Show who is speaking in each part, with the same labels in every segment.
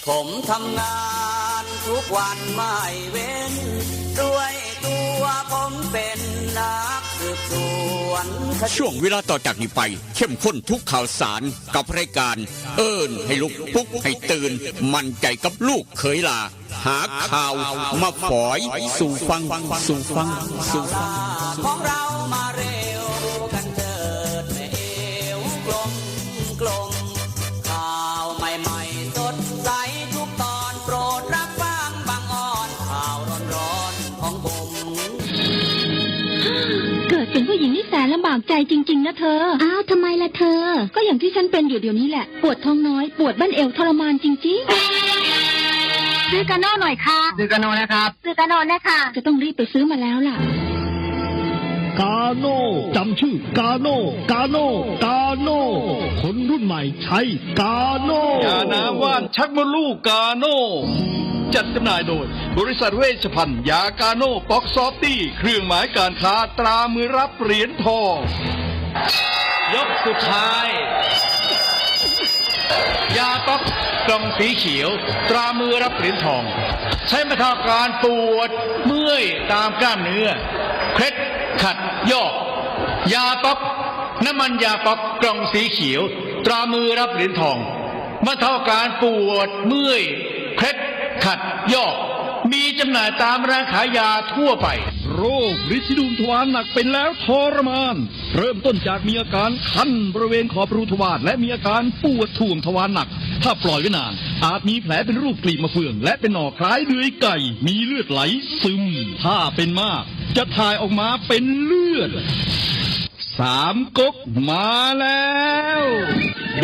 Speaker 1: ผมทำงานทุกวันไม่เว้นด้วยตัวผมเป็นนักสืบสวน
Speaker 2: ช่วงเวลาต่อจากนี้ไปเข้มข้นทุกข่าวสารกับรายการเอิ้นให้ลุกปลุกให้ตื่นมั่นใจกับลูกเขยลาหาข่าวมาฝอยสู่ฟัง
Speaker 1: ของเรามาเร็วกันเถิดแม่เอวกลมข่าวใหม่ๆสดใสทุกตอนโปรดรับฟังบางอ่อนข่าวร้อนๆของผม
Speaker 3: เกิดเป็นผู้หญิงนี่แสนลำบากใจจริงๆนะเธออ้าวทำไมล่ะเธอก็อย่างที่ฉันเป็นอยู่เดี๋ยวนี้แหละปวดท้องน้อยปวดบั้นเอวทรมานจริงๆซื้อกาโน่หน่อยค่ะ
Speaker 4: ซื้อกาโน่นะครับ
Speaker 3: ซื้อกาโน่นะคะจะต้องรีบไปซื้อมาแล้วล่ะ
Speaker 5: กาโน่จำชื่อกาโน่คนรุ่นใหม่ใช้กาโน่
Speaker 6: ยาน้ำว่านชักมดลูกกาโน่จัดจำหน่ายโดยบริษัทเวชภัณฑ์ยากาโน่ป๊อกซอฟตี้เครื่องหมายการค้าตรามือรับเหรียญทองยกสุดท้ายยาป๊อกกล่องสีเขียวตรามือรับเหรียญทองใช้บรรเทาการปวดเมื่อยตามกล้ามเนื้อเคล็ดขัดยอกยาป๊อกน้ำมันยาป๊อกกล่องสีเขียวตรามือรับเหรียญทองบรรเทาการปวดเมื่อยเคล็ดขัดยอกมีจำหน่ายตามร้านขายยาทั่วไป
Speaker 5: โรคริดซีดวงทวารหนักเป็นแล้วทรมานเริ่มต้นจากมีอาการคันบริเวณขอบรูทวารและมีอาการปวดถ่วงทวารหนักถ้าปล่อยไว้นานอาจมีแผลเป็นรูปกลีบมะเฟืองและเป็นหน่อคล้ายเดือยไก่มีเลือดไหลซึมถ้าเป็นมากจะถ่ายออกมาเป็นเลือดสามก๊กมาแล้ว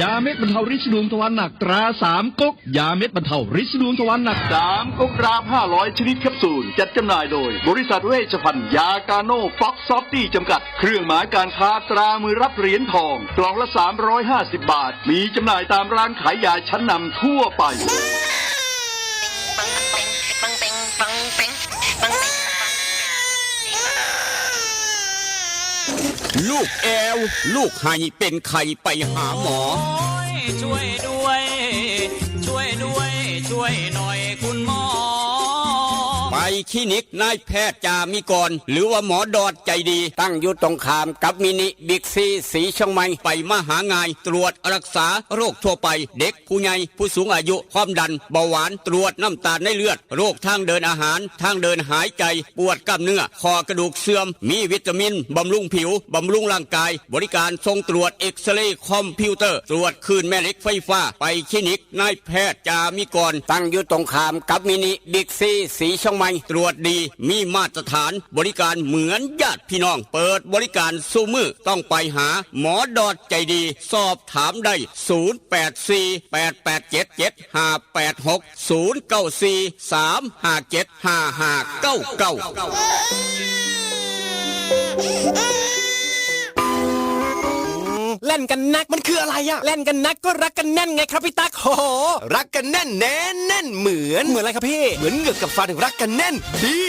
Speaker 5: ยาเม็ดบรรเทาริดซีดวงทวารหนักตราสามก๊กยาเม็ดบรรเทาริดซีดวงทวารหนัก
Speaker 6: สามก๊กราม500ชนิดแคปซูลจัดจำหน่ายโดยบริษัทเวชภัณฑ์ยากาโน่ป๊อกซอฟตี้จำกัดเครื่องหมายการค้าตรามือรับเหรียญทองกล่องละ350 บาทมีจำหน่ายตามร้านขายยาชั้นนำทั่วไป
Speaker 2: ลูกแอวลูกไห้เป็นไข่ไปหาหมอ
Speaker 1: ช่วยด้วยช่วยหน่อยคุณหมอ
Speaker 2: ไปคลินิกนายแพทย์จามิกรหรือว่าหมอดอดใจดีตั้งอยู่ตรงข้ามกับมินิบิ๊กซีสีเชียงใหม่ไปมาหาง่ายตรวจรักษาโรคทั่วไปเด็กผู้ใหญ่ผู้สูงอายุความดันเบาหวานตรวจน้ำตาลในเลือดโรคทางเดินอาหารทางเดินหายใจปวดกล้ามเนื้อคอกระดูกเสื่อมมีวิตามินบำรุงผิวบำรุงร่างกายบริการส่งตรวจเอ็กซเรย์คอมพิวเตอร์ตรวจคลื่นแม่เหล็กไฟฟ้าไปคลินิกนายแพทย์จามิกรตั้งอยู่ตรงข้ามกับมินิบิ๊กซีสีเชียงใหม่ตรวจดีมีมาตรฐานบริการเหมือนญาติพี่น้องเปิดบริการสู้มือต้องไปหาหมอดอดใจดีสอบถามได้
Speaker 4: เล่นกันนักมันคืออะไรอะเล่นกันนักก็รักกันแน่นไงครับพี่ตั๊กโหรักกันแน่นแน่นเหมือนอะไรครับพี่เหมือนเหงือกกับฟันรักกันแน่นดี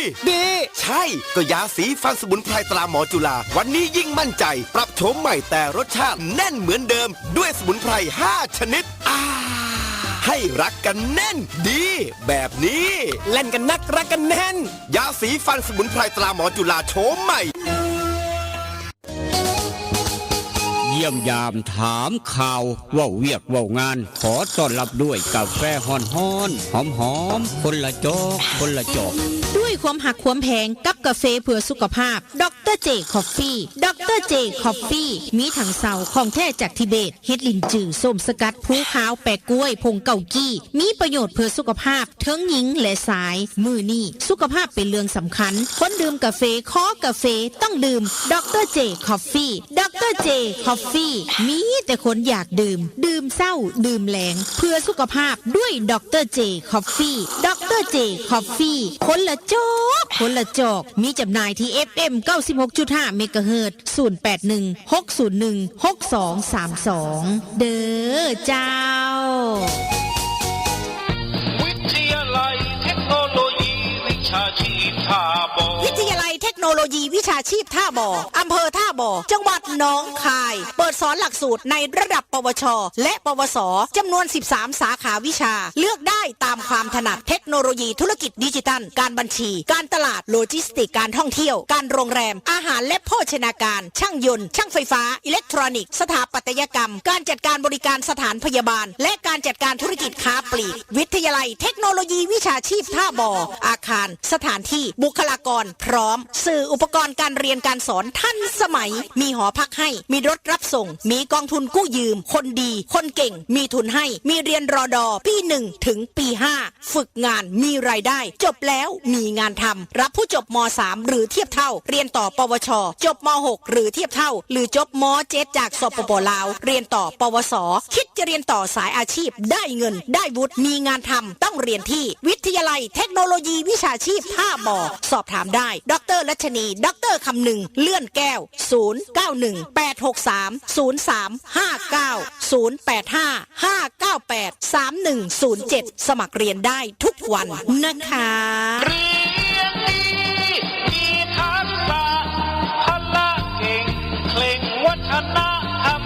Speaker 4: ใช่ก็ยาสีฟันสมุนไพรตราหมอจุฬาวันนี้ยิ่งมั่นใจปรับโฉมใหม่แต่รสชาติแน่นเหมือนเดิมด้วยสมุนไพร5ชนิดให้รักกันแน่นดีแบบนี้เล่นกันนักรักกันแน่นยาสีฟันสมุนไพรตราหมอจุฬาโฉมใหม่
Speaker 2: เยี่ยมยามถามข่าวว่าเวียกว่างานขอต้อนรับด้วยกาแฟฮ้อนหอมคนละจอก
Speaker 7: ด้วยความหักความแพงกับกาแฟเพื่อสุขภาพดรเจคอฟฟี่ดรเจคอฟฟี่มีถังเสาของแท้จากทิเบตเฮ็ดลินจือส้มสกัดภูขาวแปะกล้วยผงเกากี้มีประโยชน์เพื่อสุขภาพทั้งหญิงและชายมือนี่สุขภาพเป็นเรื่องสำคัญคนดื่มกาแฟขอกาแฟต้องดื่มดรเจคอฟฟี่ดรเจคอฟฟี่มีแต่คนอยากดื่มเศร้าดื่มแหลงเพื่อสุขภาพด้วยดรเจคอฟฟี่ดรเจคอฟฟี่คนละจอกมีจำหน่ายที่ FM 96.5 เมกะเฮิรตซ์0816016232เด้อเจ้า
Speaker 6: วิทยาลัยเทคโนโลยีวิ ชาชีพท่าบ่อ
Speaker 7: วิทยาลัยเทคโนโลยีวิชาชีพท่าบ่ออำเภอท่าบ่อจังหวัดหนองคาย เปิดสอนหลักสูตรในระดับปวช และปวสจำนวน 13 สาขาวิชา เลือกได้ตามความถนัดเทคโนโลยีธุรกิจดิจิทัล การบัญชี การตลาดโลจิสติกการท่องเที่ยว การโรงแรม อาหารและโภชนาการ ช่างยนต์ ช่างไฟฟ้า อิเล็กทรอนิกส์ สถาปัตยกรรม การจัดการบริการสถานพยาบาล และการจัดการธุรกิจค้าปลีก วิทยาลัยเทคโนโลยีวิชาชีพท่าบ่อ อาคาร สถานที่ บุคลากร พร้อม สื่ออุปกรณ์การเรียนการสอนทันสมัย มีหอพักให้ มีรถรับส่ง มีกองทุนกู้ยืม คนดี คนเก่ง มีทุนให้ มีเรียนรอดอปี 1 ถึงปี 5 ฝึกงาน มีรายได้ จบแล้วมีงานทำ รับผู้จบม .3 หรือเทียบเท่า เรียนต่อปวช จบม .6 หรือเทียบเท่า หรือจบม .7 จากสปป.ลาว เรียนต่อปวส คิดจะเรียนต่อสายอาชีพ ได้เงิน ได้วุฒิ มีงานทำ ต้องเรียนที่ วิทยาลัยเทคโนโลยีวิชาชีพท่าบ่อ สอบถามได้ ดร.รัชนี ดร.คำนึง เลื่อนแก้ว 0918630359 085-598-3107 สมัครเรียนได้ทุกวันนะคะ
Speaker 6: เรียนดีมีทักษะพละเก่งเคล่งวัฒนธรรม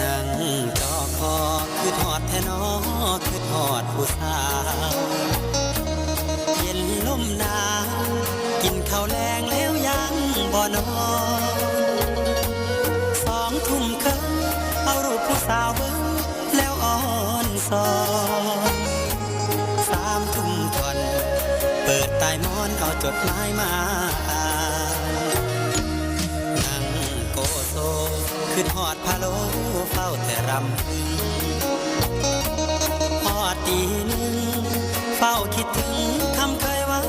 Speaker 1: นั่งจอคอคือทอดแทนอคือทอดผู้สาวเย็นลมหนาวกินข้าวแรงแล้วยังบ่นอน2 ทุ่มครึ่งเอารูปผู้สาวเบิ่งแล้วอ่อนสอน3 ทุ่มทอนเปิดใต้หมอนเอาจดหมายมาอ่านนั่งโกโซขึ้นหอดพะโลเฝ้าแต่รำพึงหอดตี 1เฝ้าคิดถึงคำเคยเว้า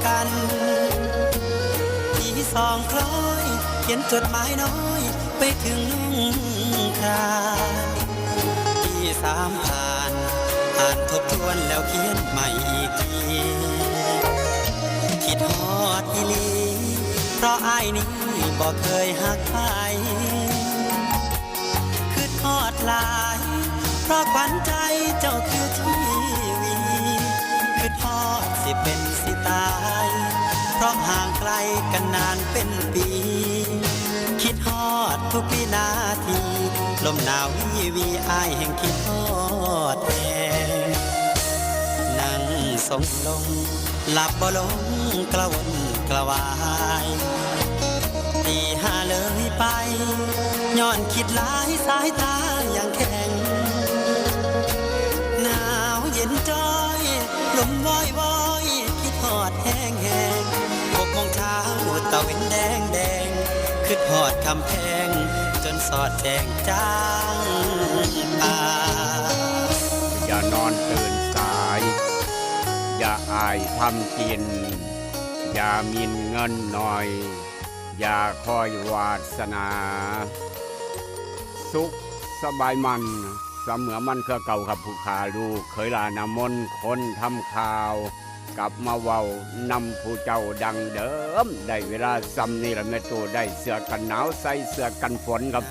Speaker 1: กันที่2คล้อยเขียนจดหมายน้อยไปถึงลุงคราที่3ผ่านอ่านทบทวนแล้วเขียนใหม่อีกทีคิดฮอดอีหลีเพราะอ้ายนี้บ่เคยหักใครคือทอดหลายเพราะขวัญใจเจ้าคือทีวีคือทอดสิเป็นสิตายเพราะห่างไกลกันนานเป็นปีคิดฮอดทุกวินาทีลมหนาววีอ้ายแห่งคิดฮอดแองนั่งทรงลงหลับบ่ลงกระวนกระวายตี5เลยไปย้อนคิดหลายสายตาอย่างแข็งหนาวเย็นจ้อยลมวอยวอยคิดฮอดแห้งแห้ง6 โมงเช้าตะเวนแดงแดงคิดฮอดคำแพงจนสอดแจงจางตา
Speaker 2: อย่านอนตื่นสาย อย่าอายทำกิน อย่ามินเงินหน่อย อย่าคอยวาสนา สุขสบายมันเสมือมันเครือเก่ากับผู้ขาลูกเคยลานามนคนทำข่าว กลับมาเว้านำผู้เจ้าดังเดิมได้เวลาซ้ำนี่ละแม่ตัวได้เสื้อกันหนาวใส่เสื้อกันฝนครับ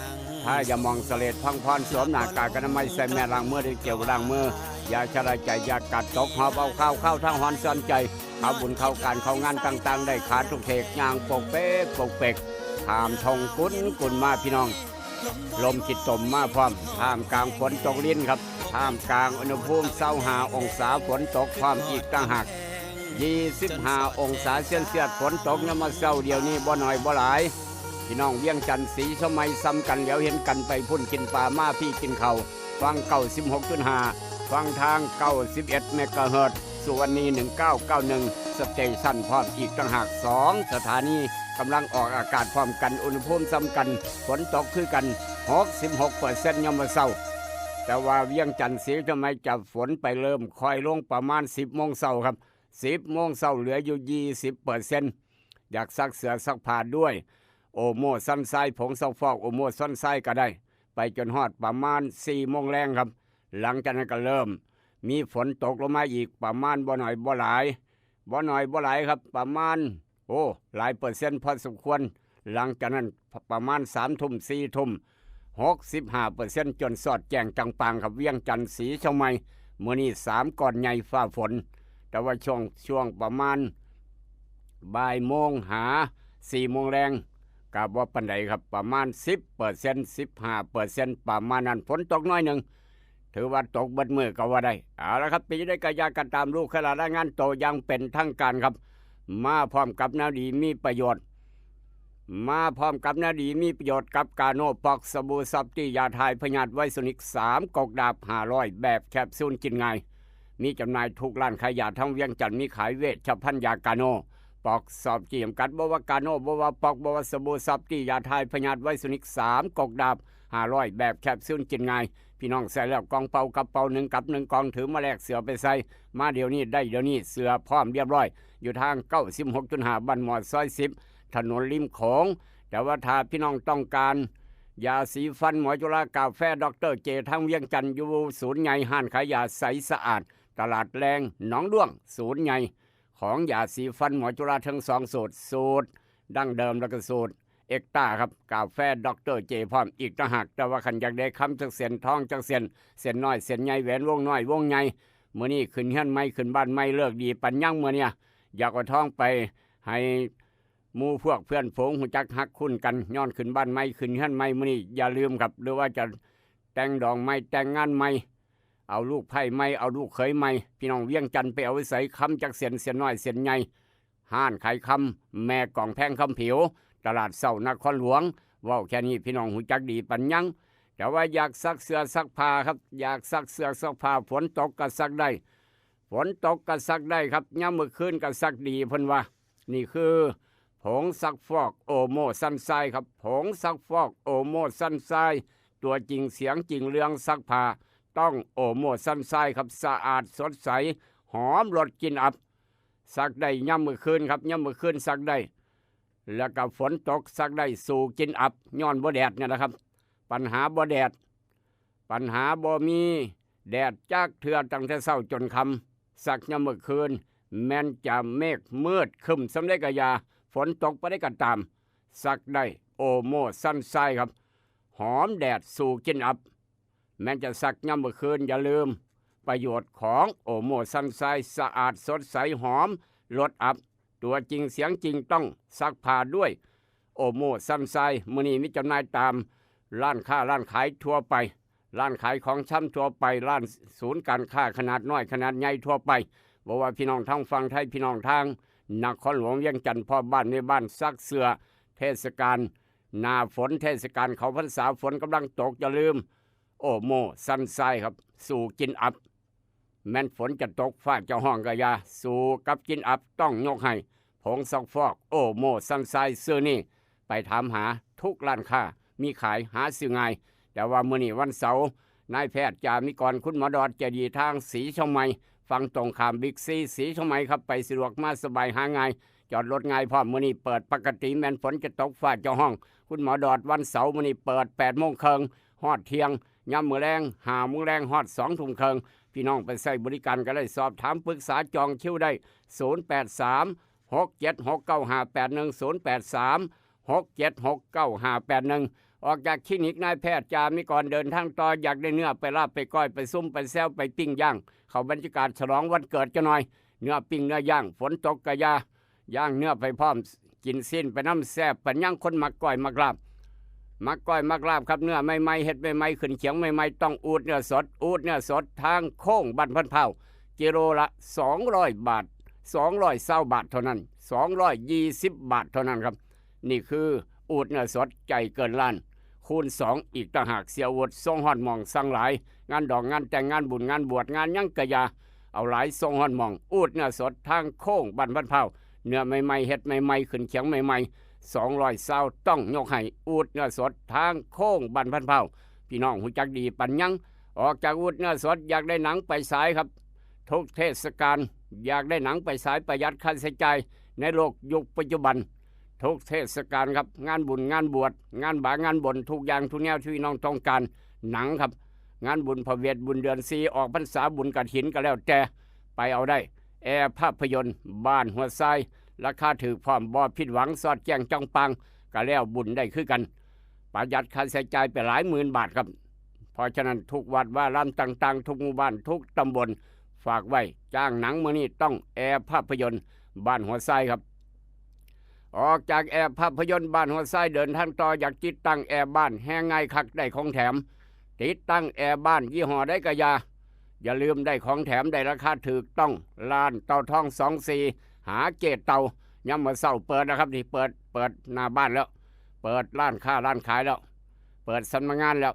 Speaker 2: ถ้าอย่ามองเสลดพังพรสวมหน้ากากอนามัยใส่แม่ล้างมือด้วยเกลียวล้างมืออย่าชะลายใจอย่ากัดตกหอบเอาข้าวเข้าทางหอนซ่อนใจเข้าบุญเข้าการเข้างานต่างๆได้ขาดทุกเทกยางปกเป๊กปกเป็กถามทองกุนมาพี่น้องลมจิตตมมาพร้อมท่ามกลางฝนตกลิ้นครับท่ามกลางอุณหภูมิ25 องศาฝนตกพร้อมอีกต่างหาก25 องศาเซลเซียสฝนตกเนี่ยมาเศร้าเดียวนี้บ่น้อยบ่หลายพี่น้องเวียงจันทน์ศรีสมัยซ้ำกันแล้วเห็นกันไปพุ่นกินปลามาพี่กินเขาฟัง96.5ฟังทาง91เมกะเฮิรตซ์สุวรรณี1991สเตชันพร้อมอีกต่างหาก2สถานีกำลังออกอากาศพร้อมกันอุณหภูมิซ้ำกันฝนตกคือกัน 66% ยามมื้อเช้าแต่ว่าเวียงจันทน์ศรีสมัยจะฝนไปเริ่มค่อยลงประมาณ10 โมงเช้าครับ10 โมงเช้าเหลืออยู่ 20% อยากซักเสื้อซักผ้าด้วยโอโมซันไซผงซักฟอกโอโมซันไซก็ได้ไปจนฮอดประมาณ4 โมงแรงครับหลังจากนั้นก็เริ่มมีฝนตกลงมาอีกประมาณบ่หน่อยบ่หลายบ่หน่อยบ่หลายครับประมาณหลายเปอร์เซ็นต์พอสมควรหลังจากนั้นประมาณ3 ทุ่ม4 ทุ่ม65%จนสอดแจ้งจังปางครับเวียงจันทร์ศรีเชียงใหม่มื้อนี้3ก้อนใหญ่ฟ้าฝนแต่ว่าช่วงประมาณบ่ายโมงหา4 โมงแรงกับว่าปันใดครับประมาณ 10% 15% ประมาณนั้นฝนตกน้อยหนึ่งถือว่าตกเบิดมือก็ว่าได้เอาละครับปีได้กระยากันตามลูกขลาดงานโตยังเป็นทางการครับมาพร้อมกับแนวดีมีประโยชน์มาพร้อมกับแนวดีมีประโยชน์กับกาโนปอกสบู่ซับตี้ยาทายพยาธิไวโซนิก3 กอกดาบ500แบบแคปซูลกินง่ายมีจำหน่ายทุกร้านขายยาทั้งเวียงจันทร์มีขายเวชภัณฑ์ยากาโนปอกสอบจีมกัดบ่ว่ากาโนบ่ว่าปอกบ่ว่าสบู่ซับตี้ยาทายพยาธิไวโซนิก3 กอกดาบ500แบบแคปซูลกินง่ายพี่น้องใส่แล้วกองเป่ากระเป๋า1 กับ 1 กองถือมาแลกเสือไปใส่มาเดี๋ยวนี้ได้เดี๋ยวนี้เสือพร้อมเรียบร้อยอยู่ทาง 96.5 บ้านหมอดซอย10ถนนริมโขงแต่ว่าถ้าพี่น้องต้องการยาสีฟันหมอจุฬากาแฟดรเจทั้งเวียงจันทร์อยู่ศูนย์ใหญ่ห้านขายยาใสสะอาดตลาดแรงหนองด้วงศูนย์ใหญ่ของยาสีฟันหมอจุฬาทั้ง2 สูตรดั้งเดิมแล้วก็สูตรเอ็กต้าครับกาแฟดรเจพร้อมอีกต่างหากแต่ว่าขันอยากได้คำจักเส้นทองจักเส้นน้อยเส้นใหญ่แหวนวงน้อยวงใหญ่มื้อนี้ขึ้นเฮือนใหม่ขึ้นบ้านใหม่เลิกดีปัญญังมื้อเนี่ยอยากเอาทองไปให้หมู่พวกเพื่อนฝูงหูจักฮักคุ้นกันย้อนขึ้นบ้านใหม่ขึ้นเฮือนใหม่มื้อนี้อย่าลืมครับหรือว่าจะแต่งดองใหม่แต่งงานใหม่เอาลูกไผ่ใหม่เอาลูกเขยใหม่พี่น้องเวียงจันทร์ไปเอาไว้ใส่คำจักเส้นน้อยเส้นใหญ่ห้านขายคำแม่กล่องแพงคำผิวตลาดเสานครหลวงว้าวแค่นี้พี่น้องหูจักดีปัญญังแต่ว่าอยากซักเสื้อซักผ้าครับอยากซักเสื้อซักผ้าฝนตกก็ซักได้ฝนตกก็ซักได้ครับย่ำมื้อคืนก็ซักดีเพิ่นว่านี่คือผงซักฟอกโอโมซันไซครับผงซักฟอกโอโมซันไซตัวจริงเสียงจริงเรื่องซักผ้าต้องโอโมซันไซครับสะอาดสดใสหอมรสกลิ่นอับซักได้ย่ำมื้อคืนครับย่ำมื้อคืนซักได้แล้วก็ฝนตกซักได้สู่กินอับย้อนบ่แดดเนี่ยนะครับปัญหาบ่แดดปัญหาบ่มีแดดจากเถื่อตั้งแต่เช้าจนค่ำซักยามมื้อคืนแม้นจะเมฆมืดครึ้มสำได้กะยาฝนตกไปได้ก็ตามซักได้โอโมซันไซครับหอมแดดสู่กินอับแม้นจะซักยามมื้อคืนอย่าลืมประโยชน์ของโอโมซันไซสะอาดสดใสหอมลดอับตัวจริงเสียงจริงต้องซักผ้าด้วยโอโมซันไซมื้อนี้มีจำหน่ายตามร้านค้าร้านขายทั่วไปร้านขายของชำทั่วไปร้านศูนย์การค้าขนาดน้อยขนาดใหญ่ทั่วไปบอกว่าพี่น้องทางฝั่งไทยพี่น้องทางนครหลวงเวียงจันทร์พ่อบ้านในบ้านซักเสื้อเทศกาลหน้าฝนเทศกาลเขาพรรษาฝนกำลังตกอย่าลืมโอโมซันไซครับสู่กินอับแม้นฝนจะตกฟ้าจะห้องกะยาสู่กับกินอับต้องยกให้ผงซักฟอกโอโมซันไซซื้อนี่ไปถามหาทุกร้านค้ามีขายหาซื้อง่ายแต่ว่ามื้อนี้วันเสาร์นายแพทย์จามิกรคุณหมอดอดจะดีทางศรีเชียงใหม่ฟังตรงข้ามบิ๊กซีศรีเชียงใหม่ครับไปสะดวกมาสบายหาง่ายจอดรถง่ายพร้อมมื้อนี้เปิดปกติแม้นฝนจะตกฟ้าจะห้องคุณหมอดอดวันเสาร์มื้อนี้เปิด 8:30 นฮอดเที่ยงยามมื้อแลง 5:00 นแลงฮอด 2:30 นพี่น้องไปใช้บริการก็ได้สอบถามปรึกษาจองคิวได้083 6769581 083 6769581ออกจากคลินิกนายแพทย์จามิกรเดินทางต่ออยากได้เนื้อไปลาบไปก้อยไปซุ่มไปแซวไปปิ้งย่างเขาบรรยากาศฉลองวันเกิดจะหน่อยเนื้อปิ้งเนื้อย่างฝนตกกะยาย่างเนื้อไปพร้อมกินสิ้นไปน้ำแซ่บปัญญังคนมักก้อยมักลาบมักก้อยมักลาบครับเนื้อใหม่ๆเฮ็ดใหม่ๆขึ้นเขียงใหม่ๆต้องอูดเนื้อสดทางโค้งบ้านพันเผากิโลละ200 บาท220 บาทเท่านั้น220 บาทเท่านั้นครับนี่คืออูดเนื้อสดใจเกินล้านคูณ2อีกต่างหากเสียวุฒิทรงฮอดหม่องสั่งหลายงานดอกงานแต่งงานบุญงานบวชงานยังกะยาเอาหลายทรงฮอดหม่องอูดเนื้อสดทางโค้งบ้านพันเผาเนื้อใหม่ๆเฮ็ดใหม่ๆขึ้นเขียงใหม่ๆ220ต้องยกให้อูดเนื้อสดทางโค้งบ้านพันเผาพี่น้องหูจักดีปัญญังออกจากอูดเนื้อสดอยากได้หนังไปฉายครับทุกเทศกาลอยากได้หนังไปฉายประหยัดค่าใช้จ่ายในโลกยุคปัจจุบัน ทุกเทศกาลครับงานบุญงานบวชงานบางานบนทุกอย่างทุกแนวที่น้องต้องการหนังครับงานบุญพระเวทบุญเดือน4ออกพรรษาบุญกฐินก็แล้วแต่ไปเอาได้แอร์ภาพยนตร์บ้านหัวไซราคาถือพร้อมบ่ผิดหวังสอดแจ้งจังปังก็แล้วบุญได้คือกันประหยัดค่าใช้จ่ายไปหลายหมื่นบาทครับเพราะฉะนั้นทุกวัดว่ารามต่างๆทุกหมู่บ้านทุกตำบลฝากไว้จ้างหนังมื้อนี้ต้องแอร์ภาพยนตร์บ้านหัวไซครับออกจากแอร์ภาพยนตร์บ้านหัวไซเดินทางต่ออยากติดตั้งแอร์บ้านแห้งง่ายคักได้ของแถมติดตั้งแอร์บ้านยี่ห้อได้กะอย่าลืมได้ของแถมได้ราคาถูกต้องร้านเตาทอง24หาเจเตายามมื้อเช้าเปิดนะครับที่เปิดหน้าบ้านแล้วเปิดร้านค้าร้านขายแล้วเปิดสำนักงานแล้ว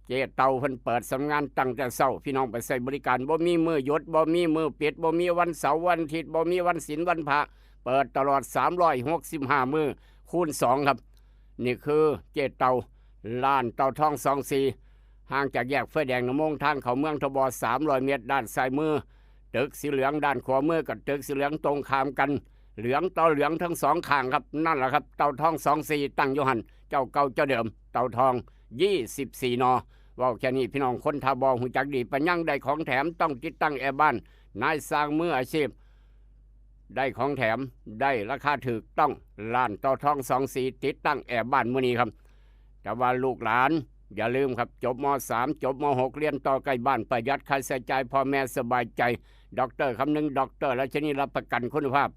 Speaker 2: เจเตาเพิ่นเปิดสำนักงานตั้งแต่เช้าพี่น้องไปใช้บริการบ่มีมื้อหยุดบ่มีมื้อปิดบ่มีวันเสาร์วันอาทิตย์บ่มีวันศีลวันพระเปิดตลอด365มื้อคูณ2ครับนี่คือเจเตาร้านเตาทอง24ห่างจากแยกไฟแดงนมงทางเข้าเมืองทบ300 เมตรด้านซ้ายมือตึกสีเหลืองด้านขวามือกับตึกสีเหลืองตรงข้ามกันเหลืองเตาเหลืองทั้งสองข้างครับนั่นแหละครับเตาทอง24ตั้งอยู่หั่นเจ้าเก่าเจ้าเดิมเตาทอง24 นว่าแค่นี้พี่น้องคนทาบหูจักดีปัญญังได้ของแถมต้องติดตั้งแอร์บ้านนายสร้างมืออาชีพได้ของแถมได้ราคาถูกต้องร้านเตาทอง24ติดตั้งแอร์บ้านมื้อนี้ครับแต่ว่าลูกหลานอย่าลืมครับจบม.3 จบม.6 เรียนต่อใกล้บ้านประหยัดค่าใช้จ่ายพ่อแม่สบายใจด็อกเตอร์คำนึงด็อกเตอร์และชนิดรับประกันคุณภาพ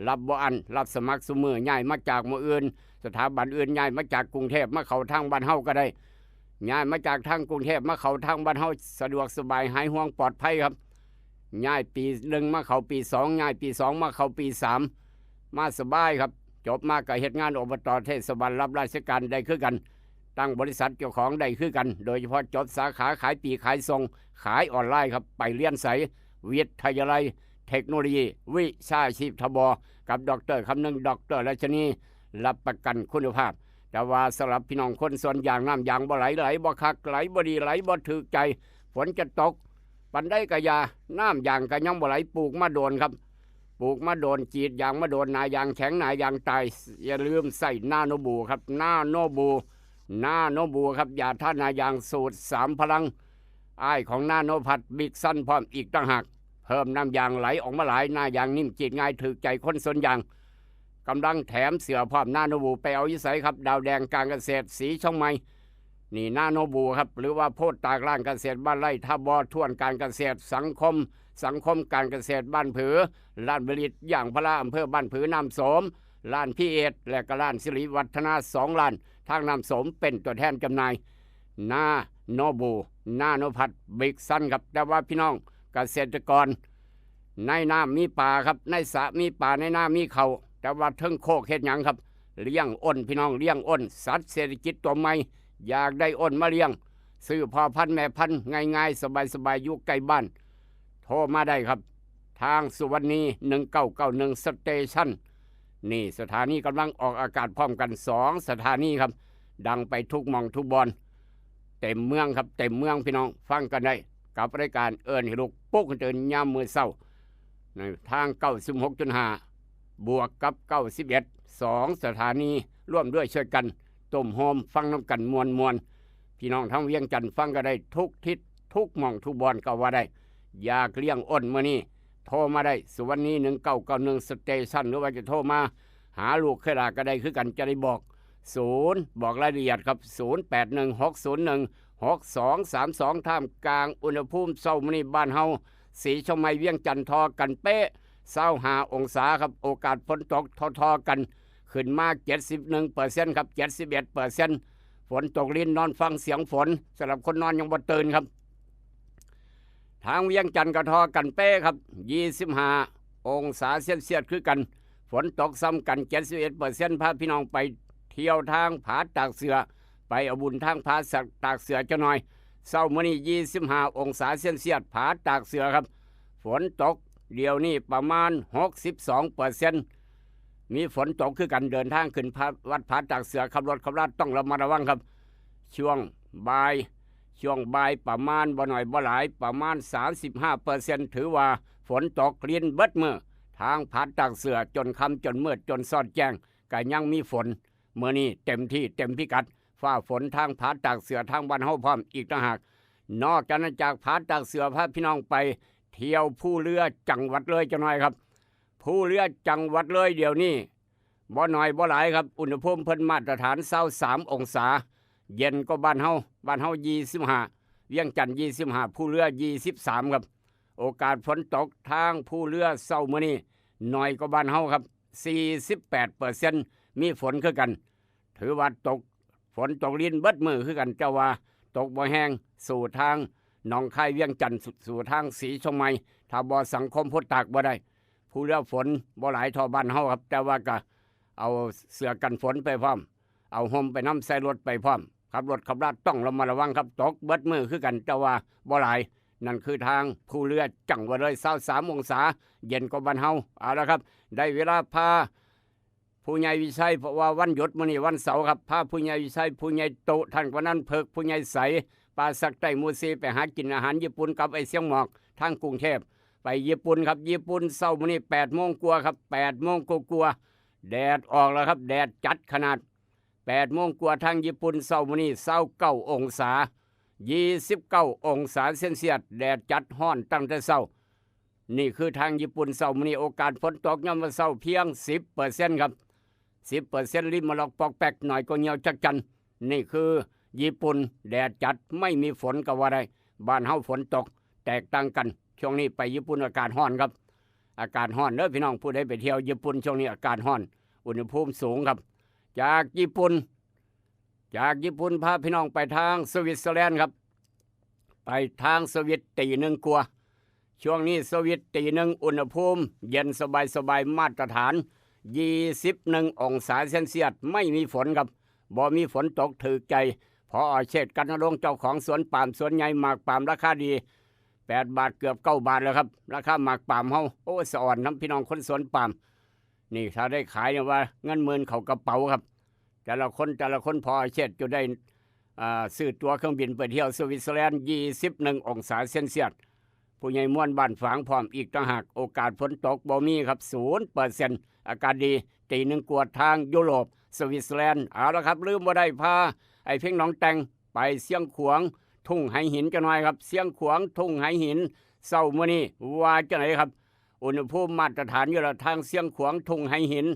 Speaker 2: รับบ่อันรับสมัครซุมือย้ายมาจากหมู่อื่นสถาบันอื่นย้ายมาจากกรุงเทพมาเข้าทางบ้านเฮาก็ได้ย้ายมาจากทางกรุงเทพมาเข้าทางบ้านเฮาสะดวกสบายหายห่วงปลอดภัยครับย้ายปี1มาเข้าปี2ย้ายปี2มาเข้าปี3มาสบายครับจบมาก็เฮ็ดงานอบต.เทศบาลรับราชการได้คือกันตั้งบริษัทเจ้าของได้คือกันโดยเฉพาะจบสาขาขายปีขายส่งขายออนไลน์ครับไปเรียนไสวิทยาลัยเทคโนโลยีวิชาชีพทบกับดรคำนึงดรราชนีรับประกันคุณภาพแต่ว่าสำหรับพี่น้องคนส่วนอย่างน้ำยางบ่ไหลบ่คักไหลบ่ดีไหลบ่ถึกใจฝนจะตกปันได้กะยาน้ำยางกะยังบ่ไหลปลูกมาโดนครับปลูกมาโดนจีดยางมาโดนนายางแข็งนายางตายอย่าลืมใส่นาโนบูครับนาโนบูครับยาท่านายางสูตร3 พลังอ้ายของนาโนพัดบิ๊กซันพร้อมอีกต่างหากเพิ่มน้ำยางไหลออกมาหลายหน้ายางนิ่มจีดง่ายถึกใจคนสนยางกำลังแถมเสือพร้อมนาโนบูไปเอายิสัยครับดาวแดงการเกษตรสีช่องไม้นี่นาโนบูครับหรือว่าโพดตากล้านเกษตรบ้านไร่ท่าบอท่วนการเกษตรสังคมการเกษตรบ้านผือล้านผลิตอย่างพระอำเภอบ้านผือน้ำโสมล้านพี่เอดและก็ล้านสิริวัฒนา2 ล้านทางน้ำโสมเป็นตัวแทนจำหน่ายนาโนบูนาโนพัดบิ๊กซันครับแต่ว่าพี่น้องเกษตรกรในน้ำมีป่าครับในสระมีป่าในน้ำมีเขาแต่ว่าเทิงโคกเฮ็ดหยังครับเลี้ยงอ้นพี่น้องเลี้ยงอ้นสัตว์เศรษฐกิจตัวใหม่อยากได้อ้นมาเลี้ยงซื้อพ่อพันธุ์แม่พันธุ์ง่ายๆสบายๆอยู่ใกล้บ้านโทรมาได้ครับทางสุวรรณี1991สเตชันนี่สถานีกำลังออกอากาศพร้อมกัน2 สถานีครับดังไปทุกหม่องทุกบอนเต็มเมืองครับเต็มเมืองพี่น้องฟังกันได้กับรายการเอิ้นให้ลูกปุ๊กตื่นยามมื้อเช้าในทาง 96.5 บวกกับ91 2 สถานีร่วมด้วยช่วยกันต้มโฮมฟังน้ำกันมวลพี่น้องทั้งเวียงจันทน์ฟังก็ได้ทุกทิศทุกหม่องทุกบอนก็ว่าได้อยากเลี้ยงอ้นมื้อนี้โทรมาได้สุวรรณี1991สเตชันหรือว่าจะโทรมาหาลูกเคยลาก็ได้คือกันจะได้บอกบอกรายละเอียดครับ0816016232ท่ามกลางอุณหภูมิเช้ามื้อนี้บ้านเฮาสีชมไมเวียงจันทน์ทอกันเป๊ะ25 องศาครับโอกาสฝนตกทอกันขึ้นมา 71% ครับ 71% ฝนตกลิ้นนอนฟังเสียงฝนสำหรับคนนอนยังบ่ตื่นครับทางเวียงจันทน์ก็ทอกันเป๊ะครับ25 องศาเซลเซียสคือกันฝนตกซ้ำกัน 71% พาพี่น้องไปเที่ยวทางผาตากเสือไปเอาบุญทางผาตากเสือจะหน่อยเช้ามื้อนี้25 องศาเซลเซียสผาตากเสือครับฝนตกเดี๋ยวนี้ประมาณ 62% มีฝนตกคือกันเดินทางขึ้นวัดผาตากเสือขับรถขับราต้องระมัดระวังครับช่วงบ่ายประมาณบ่หน่อยบ่หลายประมาณ 35% ถือว่าฝนตกลิ้นเบิดมือทางผาตากเสือจนค่ำจนมืดจนสอดแจ้ง ก็ยังมีฝนเมื่อนี้เต็มที่เต็มพิกัดฟ้าฝนทางผาตากเสือทางบ้านเฮาพร้อมอีกต่างหากนอกจากนั้นจากผาตากเสือพาพี่น้องไปเที่ยวภูเรือจังหวัดเลยจังหน่อยครับภูเรือจังหวัดเลยเดี๋ยวนี้บ่น้อยบ่หลายครับอุณหภูมิเพิ่นมาตรฐาน23องศาเย็นก็บ้านเฮา25เวียงจันทน์25ภูเรือ23ครับโอกาสฝนตกทางภูเรือเช้ามื้อนี้น้อยกว่าบ้านเฮาครับ48%มีฝนคือกัน ถือว่าตกฝนตกลิ้นเบิดมือคือกันเจ้าว่าตกบ่แห้งสู่ทางหนองคายเวียงจันทน์สู่ทางศรีชมไมถ้าบ่สังคมพุทธตากบ่ได้ผู้เรือฝนบ่หลายทอบ้านเฮาครับแต่ว่าก็เอาเสื้อกันฝนไปพร้อมเอาห่มไปน้ำใส่รถไปพร้อมขับรถขับราต้องระมัดระวังครับตกเบิดมือคือกันแต่ว่าบ่หลายนั่นคือทางผู้เรือจังหวัดเลย23องศาเย็นกว่าบ้านเฮาเอาละครับได้เวลาพาผู้ใหญ่วิชัยเพราะว่าวันหยุดมื้อนี้วันเสาร์ครับพาผู้ใหญ่วิชัยผู้ใหญ่โตท่านกว่านั้นเพิกผู้ใหญ่ใสปลาสักไต้หมูซีไปหากินอาหารญี่ปุ่นกับไอ้เสียงหมอกทางกรุงเทพไปญี่ปุ่นครับญี่ปุ่นเช้ามื้อนี้8โมงกว่าครับ8โมงกว่าแดดออกแล้วครับแดดจัดขนาด8โมงกว่าทางญี่ปุ่นเช้ามื้อนี้29องศา29องศาเซนเซียสแดดจัดร้อนตั้งแต่เช้านี่คือทางญี่ปุ่นเช้ามื้อนี้โอกาสฝนตกยามมื้อเช้าเพียง 10% ครับ10%ริมมาลอกปอกแปกหน่อยก็เหี่ยวจักจันนี่คือญี่ปุ่นแดดจัดไม่มีฝนก็ว่าได้บ้านเฮาฝนตกแตกต่างกันช่วงนี้ไปญี่ปุ่นอากาศร้อนครับอากาศร้อนเด้อพี่น้องผู้ใดไปเที่ยวญี่ปุ่นช่วงนี้อากาศร้อนอุณหภูมิสูงครับจากญี่ปุ่นพาพี่น้องไปทางสวิตเซอร์แลนด์ครับไปทางสวิตตีหนึ่งกว่าช่วงนี้สวิตตีหนึ่งอุณหภูมิเย็นสบายมาตรฐาน21องศาเซนเซียสไม่มีฝนครับบ่มีฝนตกถือใจพอเชษฐ์กันนรงค์เจ้าของสวนปาล์มสวนใหญ่หมากปาล์มราคาดี8บาทเกือบ9บาทแล้วครับราคาหมากปาล์มเฮาโอ้สะอ่อนน้ำพี่น้องคนสวนปาล์มนี่ถ้าได้ขายเนี่ยว่าเงินหมื่นเข้ากระเป๋าครับแต่ละคนพอเชษฐ์จะได้ซื้อตั๋วเครื่องบินไปเที่ยวสวิตเซอร์แลนด์21องศาเซนเซียสผู้ใหญ่ม่วนบ้านฝางพร้อมอีกต่างหากโอกาสฝนตกบ่มีครับ 0% อากาศดีตีหนึ่งกวดทางยุโรปสวิตเซอร์แลนด์เอาละครับลืมบ่ได้พาไอ้เพ่งหนองแตงไปเสียงขวางทุ่งไหหินกันหน่อยครับเสียงขวางทุ่งไหหินเศร้ามื้อนี้ว่าจังไหนครับอุณหภูมิมาตรฐานอยู่ละทางเสียงขวางทุ่งไหหิน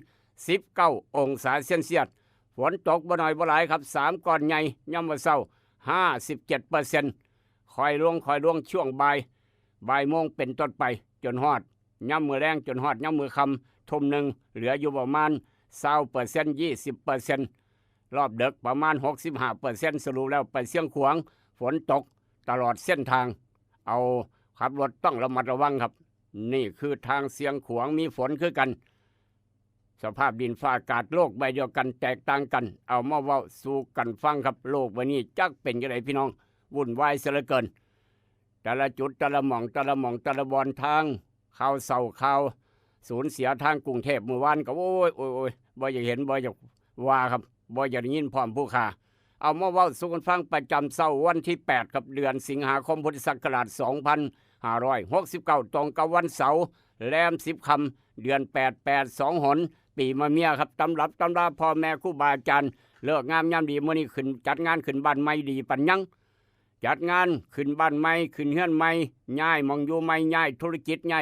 Speaker 2: 19องศาเซนเซียสฝนตกบ่น้อยบ่หลายครับ3ก้อนใหญ่ยามมื้อเช้า 57% คอยลงช่วงบ่ายโมงเป็นต้นไปจนฮอดย่ำมือแรงจนฮอดย่ำมือคำทุ่มหนึ่งเหลืออยู่ประมาณ20% 20% รอบดึกประมาณ 65% สรุปแล้วไปเสียงขวางฝนตกตลอดเส้นทางเอาขับรถต้องระมัดระวังครับนี่คือทางเสียงขวางมีฝนคือกันสภาพดินฟ้าอากาศโลกใบเดียวกันแตกต่างกันเอามาเว้าสู่กันฟังครับโลกวันนี้จักเป็นจังไดพี่น้องวุ่นวายเสียเหลือเกินแต่ละจุดแต่ละหม่องแต่ละบอนทางข่าวเศร้าข่าวสูญเสียทางกรุงเทพเมื่อวานก็โอ้ยบ่อยากเห็นบ่อยากว่าครับบ่อยากได้ยินพร้อมผู้ข่าเอามาเว้าสู่กันฟังประจำเสาร์วันที่8ครับเดือนสิงหาคมพุทธศักราช2569ตรงกับวันเสาร์แรม10ค่ำเดือน8 2หนปีมะเมียครับตำราพ่อแม่ครูบาอาจารย์เลิกงามยามดีมื้อนี้ขึ้นจัดงานขึ้นบ้านใหม่ดีปัญญังจัดงานขึ้นบ้านใหม่ขึ้นเฮือนใหม่ย้ายหม่องอยู่ใหม่ย้ายธุรกิจย้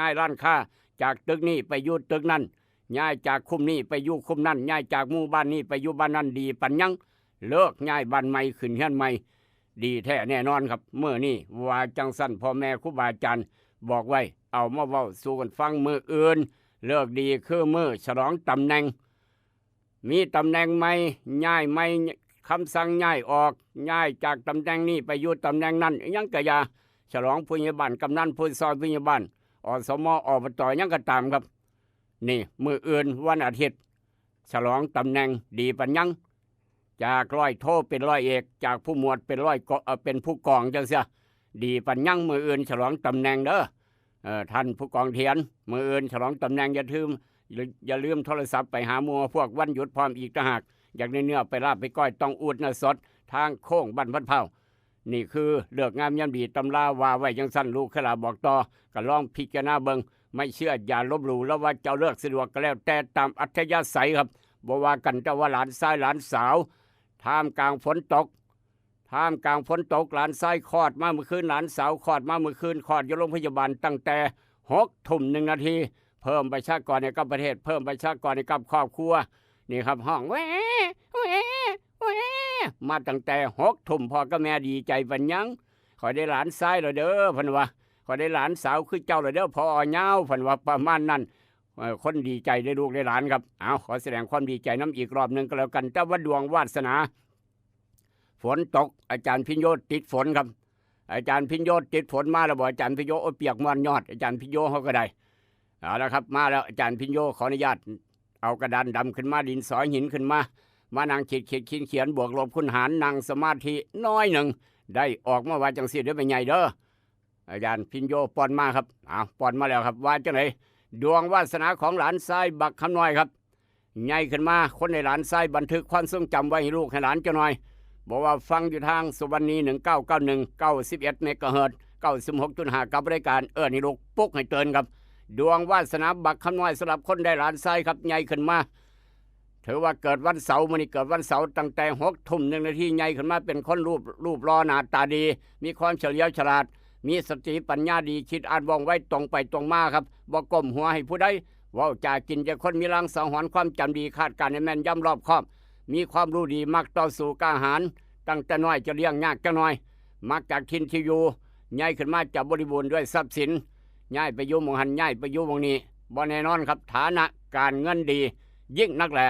Speaker 2: ายร้านค้าจากตึกนี้ไปอยู่ตึกนั้นย้ายจากคุมนี้ไปอยู่คุมนั้นย้ายจากหมู่บ้านนี้ไปอยู่บ้านนั้นดีปัญญังเลิกย้ายบ้านใหม่ขึ้นเฮือนใหม่ดีแท้แน่นอนครับมื้อนี้ว่าจังซั่นพ่อแม่ครูบาอาจารย์บอกไว้เอามาเว้าสู่กันฟังมื้ออื่นเลิกดีคือมื้อฉลองตำแหน่งมีตำแหน่งใหม่ย้ายใหม่คำสั่งย้ายออกย้ายจากตำแหน่งนี้ไปอยู่ตำแหน่งนั้นยังกะยาฉลองผู้ใหญ่บ้านกำนันผู้ซอยผู้ใหญ่บ้านอสมอบตยังก็ตามครับนี่มื้ออื่นวันอาทิตย์ฉลองตำแหน่งดีปัญญังจากร้อยโทเป็นร้อยเอกจากผู้หมวดเป็นเป็นผู้กองจังเสียดีปัญญังมื้ออื่นฉลองตำแหน่งเด้อท่านผู้กองเทียนมื้ออื่นฉลองตำแหน่งอย่าลืมโทรศัพท์ไปหาหมู่พวกวันหยุดพร้อมอีกต่างหากอยากเนื้อไปลาบไปก้อยต้องอูดเนื้อสดทางโค้งบ้านพัดเผานี่คือเลือกงามยามดีตำราว่าไว้จังสั้นลูกขลาบอกต่อก็ลองพิจารณาเบิง ไม่เชื่ออย่าลบหลู่แล้วว่าเจ้าเลือกสะดวกก็แล้วแต่ตามอัธยาศัยครับบ่ว่ากันแต่ว่าหลานชายหลานสาวท่ามกลางฝนตกหลานชายคลอดมาเมื่อคืนหลานสาวคลอดมาเมื่อคืนคลอดอยู่โรงพยาบาลตั้งแต่6:01 น.เพิ่มประชากรในกับประเทศเพิ่มประชากรในกับครอบครัวนี่ครับห้องแหวมาตั้งแต่6 ทุ่มพ่อกับแม่ดีใจปัญญังขอได้หลานชายแล้วเด้อเพิ่นว่าขอได้หลานสาวคือเจ้าแล้วเด้อพ่อเหงาเพิ่นว่าประมาณนั้นคนดีใจได้ลูกได้หลานครับเอาขอแสดงความดีใจน้ำอีกรอบหนึ่งก็แล้วกันแต่ว่าดวงวาสนาฝนตกอาจารย์พิญโยติดฝนครับอาจารย์พิญโยติดฝนมาแล้วบอกอาจารย์พิญโยเปียกมอนยอดอาจารย์พิญโยเขาก็ได้เอาละครับมาแล้วอาจารย์พิญโยขออนุญาตเอากระดานดำขึ้นมาดินสอหินขึ้นมานั่งเขียนบวกลบคูณหารนั่งสมาธิน้อยหนึ่งได้ออกมาว่าจังสิเด้อเป็นใหญ่เด้ออาจารย์พิญโยป้อนมาครับป้อนมาแล้วครับว่าจังไหนดวงวาสนาของหลานชายบักคำน้อยครับใหญ่ขึ้นมาคนในหลานชายบันทึกความทรงจำไว้ให้ลูกให้หลานเจ้าหน่อยบอกว่าฟังอยู่ทางสุวรรณี1991 91เมกะเฮิรตซ์ 96.5กับรายการนี่ลูกปุ๊กให้เตือนครับดวงวาสนาบักคำน้อยสำหรับคนได้หลานชายครับใหญ่ขึ้นมาถือว่าเกิดวันเสาร์มื้อนี้เกิดวันเสาร์ตั้งแต่6:01 น.ใหญ่ขึ้นมาเป็นคนรูปรอหน้าตาดีมีความเฉลียวฉลาดมีสติปัญญาดีคิดอ่านว่องไวตรงไปตรงมาครับบ่ก้มหัวให้ผู้ใดเว้าจากินจะคนมีลางสังหรณ์ความจำดีคาดการณ์แม่นยำรอบคอบมีความรู้ดีมักต่อสู้กล้าหาญตั้งแต่น้อยจะเลี้ยงยากจังน้อยมักจากทินที่อยู่ใหญ่ขึ้นมาจะบริบูรณ์ด้วยทรัพย์สินย้ายไปอยู่หมู่หันย้ายไปอยู่หมู่นี้บ่แน่นอนครับฐานะการเงินดียิ่งนักแล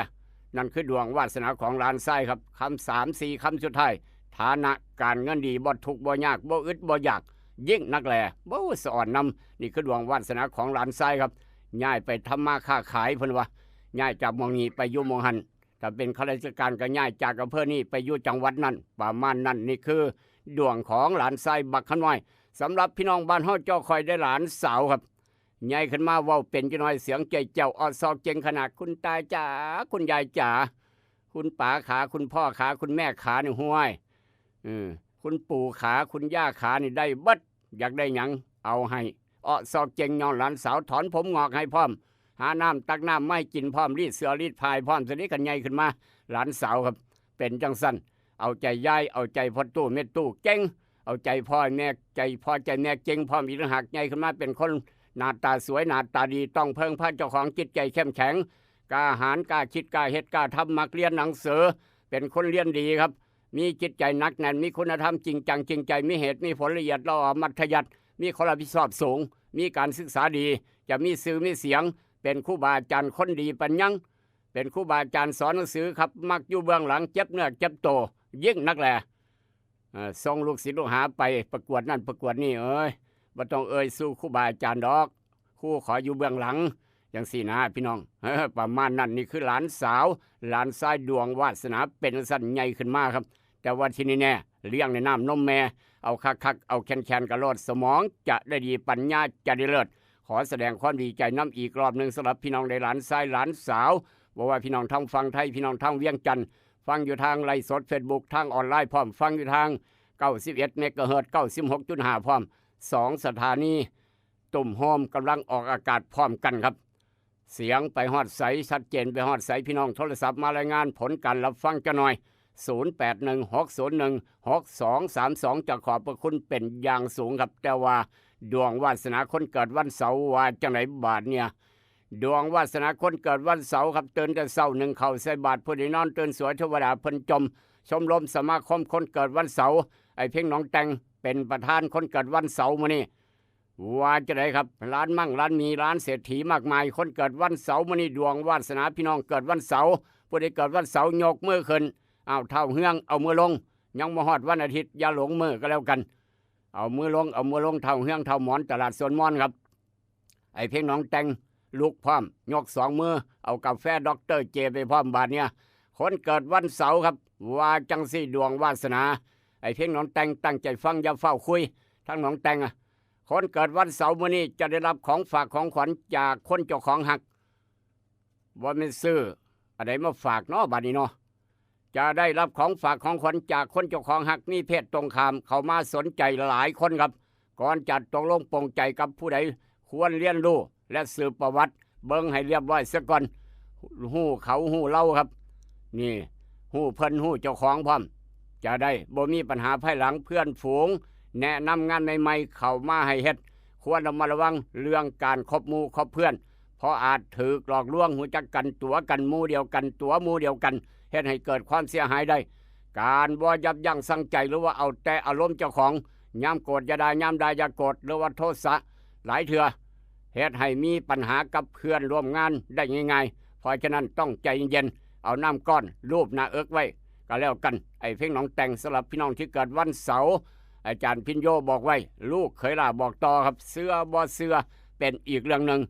Speaker 2: นั่นคือดวงวาสนาของหลานชายครับคำ3-4คำสุดท้ายฐานะการเงินดีบ่ทุกข์บ่ยากบ่อึดบ่อยากยิ่งนักแลบ่สอนนำนี่คือดวงวาสนาของหลานชายครับย้ายไปทำมาค้าขายเพิ่นว่าย้ายจากหมู่นี้ไปอยู่หมู่หันถ้าเป็นข้าราชการก็ย้ายจากอำเภอนี้ไปอยู่จังหวัดนั้นประมาณนั้นนี่คือดวงของหลานชายบักขน้อยสำหรับพี่น้องบ้านเฮาเจ้าคอยได้หลานสาวครับใหญ่ขึ้นมาเว้าเป็นจังน้อยเสียงใจเจ้าออดซอกเจงขนาดคุณตาจ๋าคุณยายจ๋าคุณป๋าขาคุณพ่อขาคุณแม่ขานี่ห้วยคุณปู่ขาคุณย่าขานี่ได้เบิดอยากได้หยังเอาให้ออดซอกเจงย้อนหลานสาวถอนผมงอกให้พร้อมหาน้ำตักน้ำไม่กินพร้อมรีดเสื้อรีดพายพร้อมสนิทกันใหญ่ขึ้นมาหลานสาวครับเป็นจังสั้นเอาใจยายเอาใจพ่อตู้เม็ดตู้เก่งเอาใจพ่อแม่ใจพ่อใจแม่เก่งพร้อมอีกหักใหญ่ขึ้นมาเป็นคนหน้าตาสวยหน้าตาดีต้องเพิ่งพระเจ้าของจิตใจเข้มแข็งกล้าหาญกล้าคิดกล้าเฮ็ดกล้าทำมักเรียนหนังสือเป็นคนเรียนดีครับมีจิตใจหนักแน่นมีคุณธรรมจริงจังจริงใจมีเหตุมีผลละเอียดละออมัธยัสถ์มีความรับผิดชอบสูงมีการศึกษาดีจะมีสื่อมีเสียงเป็นครูบาอาจารย์คนดีปัญญังเป็นครูบาอาจารย์สอนหนังสือครับมักอยู่เบื้องหลังเจ็บเนื้อเจ็บตัวยิ่งนักแลส่งลูกศิษย์ลูกหาไปประกวดนั่นประกวดนี่บ่ต้องสู้ครูบาอาจารย์ดอกครูขออยู่เบื้องหลังอย่างสี่นะพี่น้องประมาณนั้นนี่คือหลานสาวหลานชายดวงวาสนาเป็นสั้นใหญ่ขึ้นมาครับแต่ว่าที่นี่แน่เลี้ยงในน้ำนมแม่เอาคักเอาแคนกระโลดสมองจะได้ดีปัญญาจะได้เลิศขอแสดงความดีใจน้ำอีกรอบหนึ่งสำหรับพี่น้องในหลานชายหลานสาวบอกว่าพี่น้องทางฝั่งไทยพี่น้องทางเวียงจันทร์ฟังอยู่ทางไลฟ์สด Facebook ทางออนไลน์พร้อมฟังอยู่ทาง91เมกะเฮิรตซ์ 96.5 พร้อม2สถานีตุ่มโฮมกำลังออกอากาศพร้อมกันครับเสียงไปฮอดใสชัดเจนไปฮอดใสพี่น้องโทรศัพท์มารายงานผลการรับฟังจะหน่อย0816016232จะขอบพระคุณเป็นอย่างสูงครับแต่ว่าดวงวาสนาคนเกิดวันเสาร์ว่าจังไหนบาทเนี่ยดวงวาสนาคนเกิดวันเสาร์ครับตื่นแต่เช้าหนึ่งเข้าใส่บาตรผู้ใดนอนตื่นสวยเทวดาเพิ่นจมชมรมสมาคมคนเกิดวันเสาร์ไอ้เพ่งน้องแตงเป็นประธานคนเกิดวันเสาร์มื้อนี้ว่าจะไหนครับร้านมั่งร้านมีร้านเศรษฐีมากมายคนเกิดวันเสาร์มื้อนี้ดวงวาสนาพี่น้องเกิดวันเสาร์ผู้ใดเกิดวันเสาร์ยกมือขึ้นเอาเท้าเฮืองเอามือลงยังบ่ฮอดวันอาทิตย์อย่าหลงมือก็แล้วกันเอามือลงเท้าเฮืองเท้าหมอนตลาดสวนมอนครับไอ้เพ่งน้องแตงลุกพร้อมยก2มือเอากาแฟดร.เจไปพร้อมบาดเนี่ยคนเกิดวันเสาร์ครับว่าจังสิดวงวาสนาไอ้เพ่งน้องแตงตั้งใจฟังอย่าเฝ้าคุยทั้งน้องแตงคนเกิดวันเสาร์มื้อนี้จะได้รับของฝากของขวัญจากคนเจ้าของหักว่าไม่ซื้ออะไรมาฝากเนาะบัดนี้เนาะจะได้รับของฝากของขวัญจากคนเจ้าของหักมีเพศตรงข้ามเขามาสนใจหลายคนครับก่อนจัดตกลงปรงใจกับผู้ใดควรเรียนรู้ และสืบประวัติเบิ่งให้เรียบร้อยซะก่อนฮู้เขาฮู้เล่าครับนี่ฮู้เพิ่นฮู้เจ้าของพร้อมจะได้บ่มีปัญหาภายหลังเพื่อนฝูงแนะนำงานใหม่ๆเข้ามาให้เฮ็ดควรระมัดระวังเรื่องการคบหมู่คบเพื่อนเพราะอาจถูกหลอกลวงหูจักกันตัวกันหมู่เดียวกันตัวหมู่เดียวกันเฮ็ดให้เกิดความเสียหายได้การบ่ยับยั้งชั่งใจหรือว่าเอาแต่อารมณ์เจ้าของยามโกรธอย่าด่ายามด่าอย่าโกรธหรือว่าโทษะหลายเถื่อเฮ็ดให้มีปัญหากับเพื่อนร่วมงานได้ง่ายๆเพราะฉะนั้นต้องใจเย็นเอาน้ำก้อนรูปหน้าเอิกไว้ก็แล้วกันไอ้เพลงน้องแต่งสำหรับพี่น้องที่เกิดวันเสาร์อาจารย์พิญโยบอกไว้ลูกเคยล่าบอกต่อครับเสื้อบ่เสื้อเป็นอีกเรื่องหนึ่ง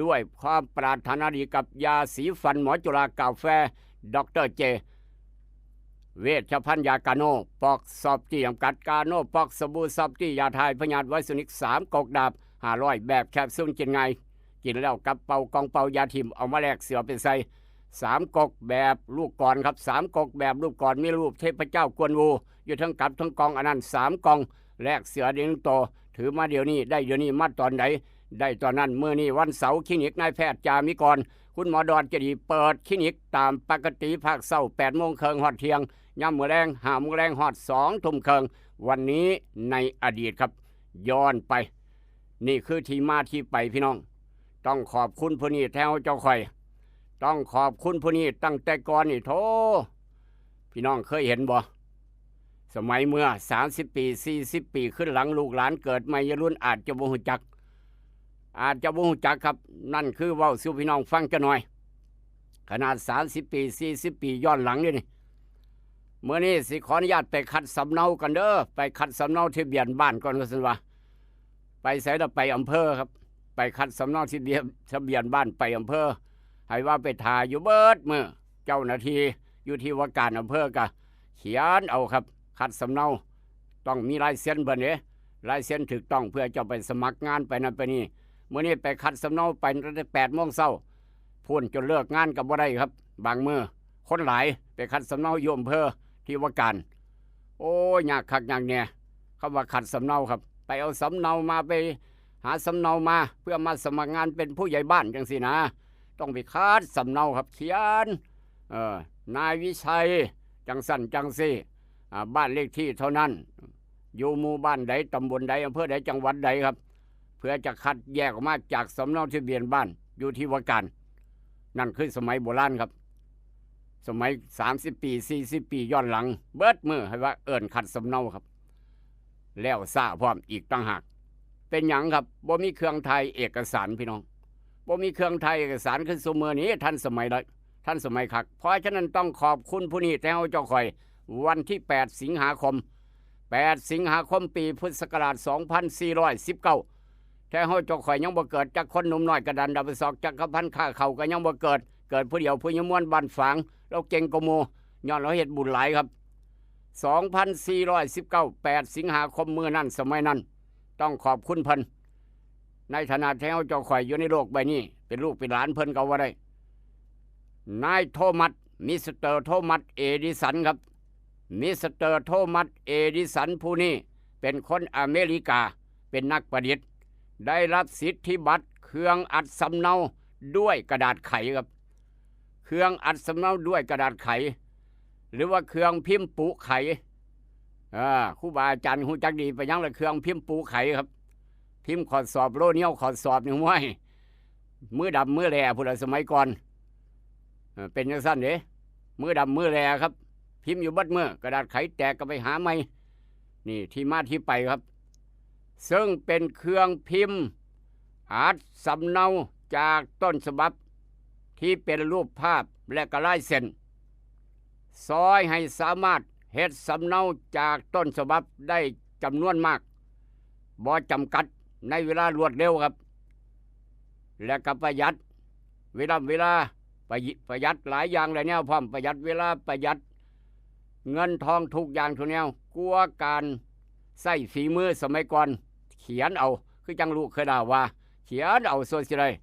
Speaker 2: ด้วยความปรารถนาดีกับยาสีฟันหมอจุฬากาแฟดรเจเวชภัณฑ์ยากาโนปอกซอบจี้จำกัดกาโนปอกสบู่ซอบจี้ยาทายพยาธิไวซุนิก3กกดาบ500แบบแคปซูลกินไงกินแล้วกับเป่ากองเป่ายาทิมเอามาแลกเสือเป็นไส้3กกแบบลูกก่อนครับ3กกแบบลูกก่อนมีรูปเทพเจ้ากวนวูอยู่ทั้งกับทั้งกองอันนั้น3กองแลกเสือเดียงโตถือมาเดี๋ยวนี้ได้เดี๋ยวนี้มาตอนไหนได้ตอนนั้นเมื่อนี้วันเสาร์คลินิกนายแพทย์จามิกรคุณหมอดอนจะดีเปิดคลินิกตามปกติภาคเช้า 8:30 นฮอดเที่ยงย่ำมื้อแรง 5:00 นฮอด 2:30 นวันนี้ในอดีตครับย้อนไปนี่คือที่มาที่ไปพี่น้องต้องขอบคุณผู้นี้แถวเจ้าข่อยต้องขอบคุณผู้นี้ตั้งแต่ก่อนนี่โธ่พี่น้องเคยเห็นบ่สมัยเมื่อ30 ปี40 ปีขึ้นหลังลูกหลานเกิดใหม่รุ่นอาจจะบ่ฮู้จักครับนั่นคือเว้าสู่พี่น้องฟังจะหน่อยขนาด30 ปี40 ปีย้อนหลังนี่เมื่อนี้สิขออนุญาตไปคัดสำเนากันเด้อไปคัดสำเนาทะเบียนบ้านก่อนก็สิว่าไปไสล่ะไปอำเภอครับไปคัดสำเนาทะเบียนบ้านไปอำเภอให้ว่าไปถ่ายอยู่เบิดมื้อเจ้าหน้าที่อยู่ที่ว่าการอำเภอก็เขียนเอาครับคัดสำเนาต้องมีลายเซ็นเบิ่นเด้ลายเซ็นถูกต้องเพื่อเจ้าไปสมัครงานไปนั่นไปนี่มื้อนี้ไปคัดสำเนาไปตั้งแต่ 8:00 นพูนจนเลิกงานก็บ่ได้ครับบางมื้อคนหลายไปคัดสำเนาอยู่อำเภอที่ว่าการโอ้ยยากคักยากแน่คำว่าคัดสำเนาครับไปเอาสำเนามาไปหาสำเนามาเพื่อมาสมัครงานเป็นผู้ใหญ่บ้านจังซี่นะต้องไปคัดสำเนาครับเขียนนายวิชัยจังสั่นจังซี่บ้านเลขที่เท่านั้นอยู่หมู่บ้านใดตำบลใดอำเภอใดจังหวัดใดครับเพื่อจะคัดแยกออกมาจากสำเนาทะเบียนบ้านอยู่ที่ว่าการนั่นคือสมัยโบราณครับสมัย30 ปี40 ปีย้อนหลังเบิดมือให้ว่าเอิ้นคัดสำเนาครับแล้วซ่าพร้อมอีกต่างหากเป็นหยังครับบ่มีเครื่องถ่ายเอกสารพี่น้องบ่มีเครื่องถ่ายเอกสารคือซุมื้อนี้ทันสมัยเลยทันสมัยคักเพราะฉะนั้นต้องขอบคุณผู้นี้แถวเจ้าข่อยวันที่8 สิงหาคมปีพุทธศักราช 2419แท้เฮาเจ้าข่อยยังบ่เกิดจักคนหนุ่มน้อยกระดันดับศอกจักรพันธ์ข้าเขาก็ยังบ่เกิดผู้เดียวผู้ยมวนบ้านฝางเราเก่งกว่าหมู่ย้อนเราเฮ็ดบุญหลายครับ 2419 8 สิงหาคมมื้อนั้นสมัยนั้นต้องขอบคุณเพิ่นในฐานะแท้เจ้าข่อยอยู่ในโลกใบนี้เป็นลูกเป็นหลานเพิ่นก็ว่าได้นายโทมัสมิสเตอร์โทมัสเอดิสันครับมิสเตอร์โทมัสเอดิสันผู้นี้เป็นคนอเมริกาเป็นนักประดิษฐ์ได้รับสิทธิบัตรเครื่องอัดสำเนาด้วยกระดาษไขครับเครื่องอัดสำเนาด้วยกระดาษไขหรือว่าเครื่องพิมพ์ปุไขครูบาอาจารย์ฮู้จักดีไปยังเลยเครื่องพิมพ์ปุไขครับพิมพ์ขอสอบโลเนียวขอสอบนี่ห้วยมือดำมือแลพุ่นละสมัยก่อนเป็นจังซั่นเด้มือดำมือแลครับพิมพ์อยู่บัดมือกระดาษไขแตกก็ไปหาใหม่นี่ที่มาที่ไปครับซึ่งเป็นเครื่องพิมพ์อัดสำเนาจากต้นฉบับที่เป็นรูปภาพและก็ลายเซ็นซอยให้สามารถเฮ็ดสำเนาจากต้นฉบับได้จำนวนมากบ่จำกัดในเวลารวดเร็วครับและก็ประหยัดเวลาประหยัดหลายอย่างเลยเนี่ยพร้อมประหยัดเวลาประหยัดเงินทองทุกอย่างทุกแนวกลัวการใส่ฝีมือสมัยก่อนเขียนเอาคือจังลูกเคยด่าว่าเขียนเอาส่วนสิเลย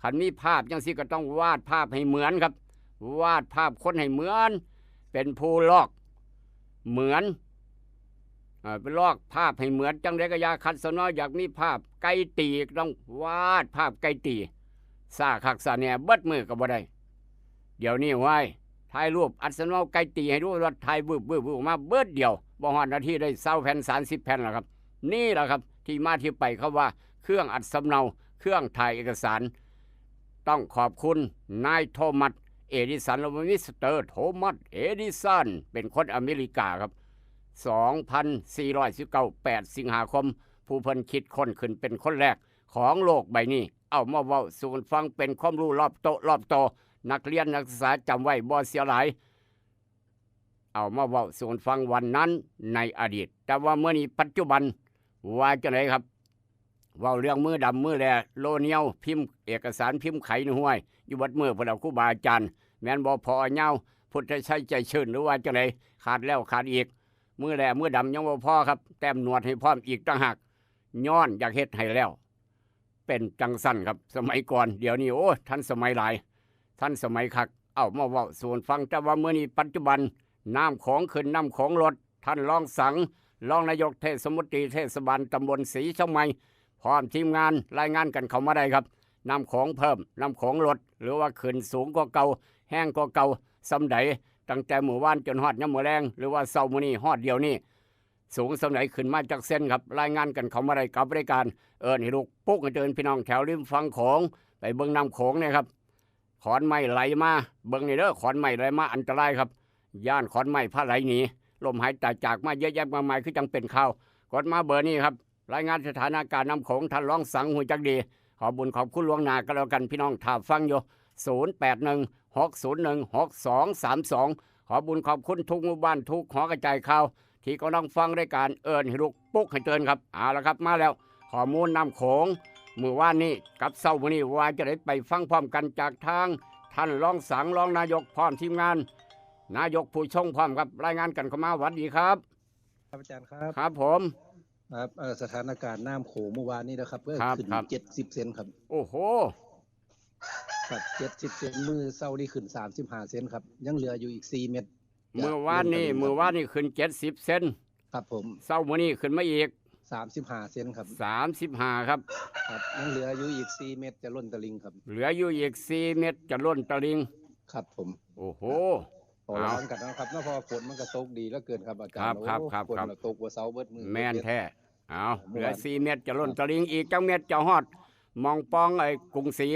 Speaker 2: ขันมีภาพจังสิก็ต้องวาดภาพให้เหมือนครับวาดภาพคนให้เหมือนเป็นผู้ลอกเหมือน ไปลอกภาพให้เหมือนจังไดก็อยาคัดสนออยากมีภาพไก่ตีต้องวาดภาพไก่ตีซาคักซาเนี่ยเบิดมือก็บ่ได้เดี๋ยวนี้ไว้ถ่ายรูปอัดสนอไก่ตีให้ดูว่าถ่ายบึ้บออกมาเบิดเดียวบ่ฮอดนาทีได้20แผ่น30แผ่นแล้วครับนี่แหละครับที่มาที่ไปเขาว่าเครื่องอัดสำเนาเครื่องถ่ายเอกสารต้องขอบคุณนายโทมัสเอดิสันหรือมิสเตอร์โทมัสเอดิสันเป็นคนอเมริกาครับ2419 8 สิงหาคมผู้เพิ่นคิดค้นขึ้นเป็นคนแรกของโลกใบนี้เอามาเว้าสู่กันฟังเป็นความรู้รอบโตนักเรียนนักศึกษาจำไว้บ่เสียหลายเอามาเว้าสู่กันฟังวันนั้นในอดีตแต่ว่าเมื่อนี้ปัจจุบันว่าจังไดครับเว้าเรื่องมือดำมือแลโลเนียวพิมพ์เอกสารพิมพ์ไขในห้วยอยู่บัดมือพวกเราครูบาอาจารย์แม่นบ่พอเหย้าพุทธชัยใจชื่นหรือว่าจังไดขาดแล้วขาดอีกมือแลมือดำยังบ่พอครับแต้มหนวดให้พร้อมอีกต่างหากย้อนอยากเฮ็ดให้แล้วเป็นจังสั้นครับสมัยก่อนเดี๋ยวนี้โอ้ทันสมัยหลายทันสมัยคักเอามาเว้าสู่ฟังแต่ว่ามื้อนี้ปัจจุบันน้ำของขึ้นน้ำของลดท่านรองสังรองนายกเทศมนตรีเทศบาลตำบลศรีช่องไม้พร้อมทีมงานรายงานกันเข้ามาได้ครับน้ำของเพิ่มน้ำของลดหรือว่าขึ้นสูงกว่าเก่าแห้งกว่าเก่าสำใดตั้งแต่มื้อวานจนฮอดยามมื้อแลงหรือว่าเช้ามื้อนี้ฮอดเดียวนี้สูงสำไหนขึ้นมาจากเส้นครับรายงานกันเข้ามาได้กับบริการให้ลูกปุ๊กให้เดินพี่น้องแถวริมฝั่งโขงไปเบิ่งน้ำโขงเนี่ยครับขอนไม้ไหลมาเบิ่งนี่เด้อขอนไม้ไหลมาอันตรายครับย่านขอนไม้พาไหลหนีลมหายใจจากมาเยอะแยะมากมายคือจังเป็นข่าวกดมาเบอร์นี้ครับรายงานสถานการณ์น้ำโขงท่านร้องสังหูจักดีขอบุญขอบคุณล่วงหน้าก็แล้วกันพี่น้องถ้าฟังอยู่0816016232ขอบุญขอบคุณทุกหมู่บ้านทุกหอกระจายข่าวที่กำลังฟังรายการให้ลูกปุ๊กให้เตือนครับเอาละครับมาแล้วข้อมูลน้ำโขงมื้อวานนี้กับเช้ามื้อนี้ว่าจะได้ไปฟังพร้อมกันจากทางท่านรองสังรองนายกพร้อมทีมงานนายกผู้ชงพร้อมครับรายงานกันเข้ามาสวัสดีครับ
Speaker 8: ครับอาจารย์ครับ
Speaker 2: ครับผม
Speaker 8: ครับสถานการณ์น้ำโขงเมื่อวานนี้นะครับก็ขึ้น70 เซนครับ
Speaker 2: โอ้โห
Speaker 8: ครับ70 เซนมือเศร้านี่ขึ้น35 เซนครับยังเหลืออยู่อีก4 เมตร
Speaker 2: เมื่อวานนี้ขึ้น70 เซน
Speaker 8: ครับผม
Speaker 2: เศร้ามื้อนี้ขึ้นมาอีก
Speaker 8: 35 เซนครับ
Speaker 2: 35ครับ
Speaker 8: ครับยังเหลืออยู่อีก4 เมตรจะล้นตลิ่งครับ
Speaker 2: เหลืออยู่อีก4 เมตรจะล้นตลิ่ง
Speaker 8: ครับผม
Speaker 2: โอ้โห
Speaker 8: พอร้อนกันนะครับเพอฝนมันก็ตกดีแล้วเกินครับอาจารย์
Speaker 2: ครับ
Speaker 8: ฝนตกกว่าเสาเบิดมือ
Speaker 2: แม่นแท้เอาเหลือ4 เมตรจะล้นตลิ่งอีกจังเมตรจะฮอดมองปองไอ้กรุงศรี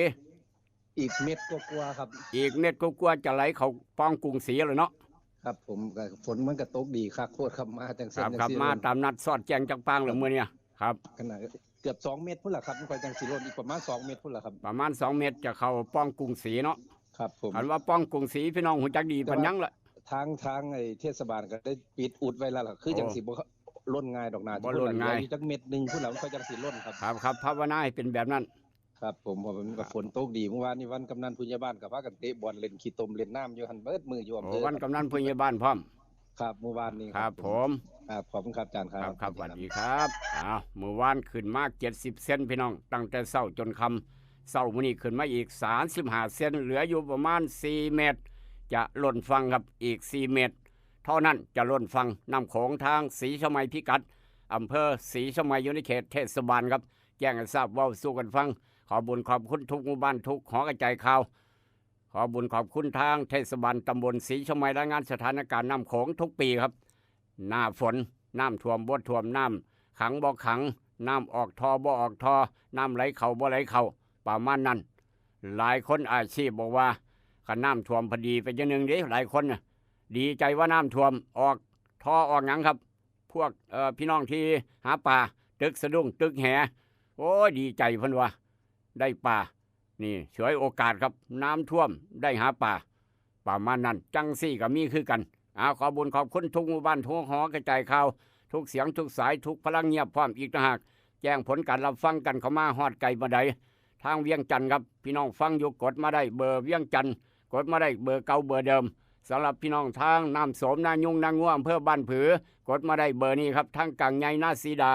Speaker 8: อีกเม็ดกว่าครับ
Speaker 2: อีกเม็ดกว่าจะไหลเข้าปองกรุงศรีแล้วเนาะ
Speaker 8: ครับผมฝนมันก็ตกดีคักโคตรครับมาจังซั่น
Speaker 2: ครับมาตามนัดสอดแจงจังปางแล้วมื้อนี้ครับ
Speaker 8: ขนาดเกือบ2 เมตรพุ่นล่ะครับมันก็จังสิล้นอีกประมาณ2 เมตรพุ่นล่ะครับ
Speaker 2: ประมาณ2 เมตรจะเข้าปองกรุงศรีเนาะ
Speaker 8: ครับผม
Speaker 2: อันว่าป้องกรุงศรีพี่น้องหูจักดีปานยังล่ะ
Speaker 8: ทางไอ้เทศบาลก็ได้ปิดอุดไว้แล้วล่ะคือจังสิบ่ล้นง่ายดอกนา
Speaker 2: บ่ล้นง่าย
Speaker 8: จักเม็ดนึงพุ่นล่ะมันก็จังสิล้นครับ
Speaker 2: ครับภาวนาให้เป็นแบบนั้น
Speaker 8: ครับผมเพราะมันก็ฝนตกดีเมื่อวานนี้วันกำนันผู้ใหญ่บ้านก็พากันเตะบอลเล่นขี้ตมเล่นน้ำอยู่หั่นเบิดมืออยู่อำเภอ
Speaker 2: วันกำนันผู้ใหญ่บ้านพร้อม
Speaker 8: ครับเมื่อวานนี้
Speaker 2: ครับผม
Speaker 8: ครับขอบคุณครับอาจารย์ครับ
Speaker 2: ครับสวัสดีครับเมื่อวานขึ้นมา70 เซนพี่น้องตั้งแต่เช้าจนค่ำเช้ามื้อนี้ขึ้นมาอีก35 เซนเหลืออยู่ประมาณ4 เมตรจะล้นฝั่งครับอีก4 เมตรเท่านั้นจะล้นฝั่งน้ำโขงทางศรีชมัยพิกัดอำเภอศรีชมัยอยู่ในเขตเทศบาลครับแจ้งให้ทราบเว้าสู่กันฟังขอบุญขอบคุณทุกหมู่บ้านทุกหอกระจายข่าวขอบุญขอบคุณทางเทศบาลตำบลศรีชมัยรายงานสถานการณ์น้ำโขงทุกปีครับหน้าฝนน้ำท่วมบ่ท่วมน้ำขังบ่ขังน้ำออกท่อบ่ออกท่อน้ำไหลเข้าบ่ไหลเข้าประมาณนั้นหลายคนอาชีพบอกว่าขันน้ำท่วมพอดีไปจังหนึ่งเด้หลายคนดีใจว่าน้ำท่วมออกท่อออกหยังครับพวกพี่น้องที่หาปลาตึกสะดุ้งตึกแหโอ้ดีใจเพิ่นว่าได้ปลานี่ฉวยโอกาสครับน้ำท่วมได้หาปลาประมาณนั้นจังซี่ก็มีคือกันขอบุญขอบคุณทุกหมู่บ้านทุกหอกระจายข่าวทุกเสียงทุกสายทุกพลังเงียบพร้อมอีกต่างหากแจ้งผลการรับฟังกันเข้ามาฮอดไกลบ่ได้ทางเวียงจันทร์ครับพี่น้องฟังอยู่กดมาได้เบอร์เวียงจันทร์กดมาได้เบอร์เก่าเบอร์เดิมสำหรับพี่น้องทางน้ำโสมนายุงนางง่วอำเภอบ้านผือกดมาได้เบอร์นี้ครับทางกลางใหญ่นาสีดา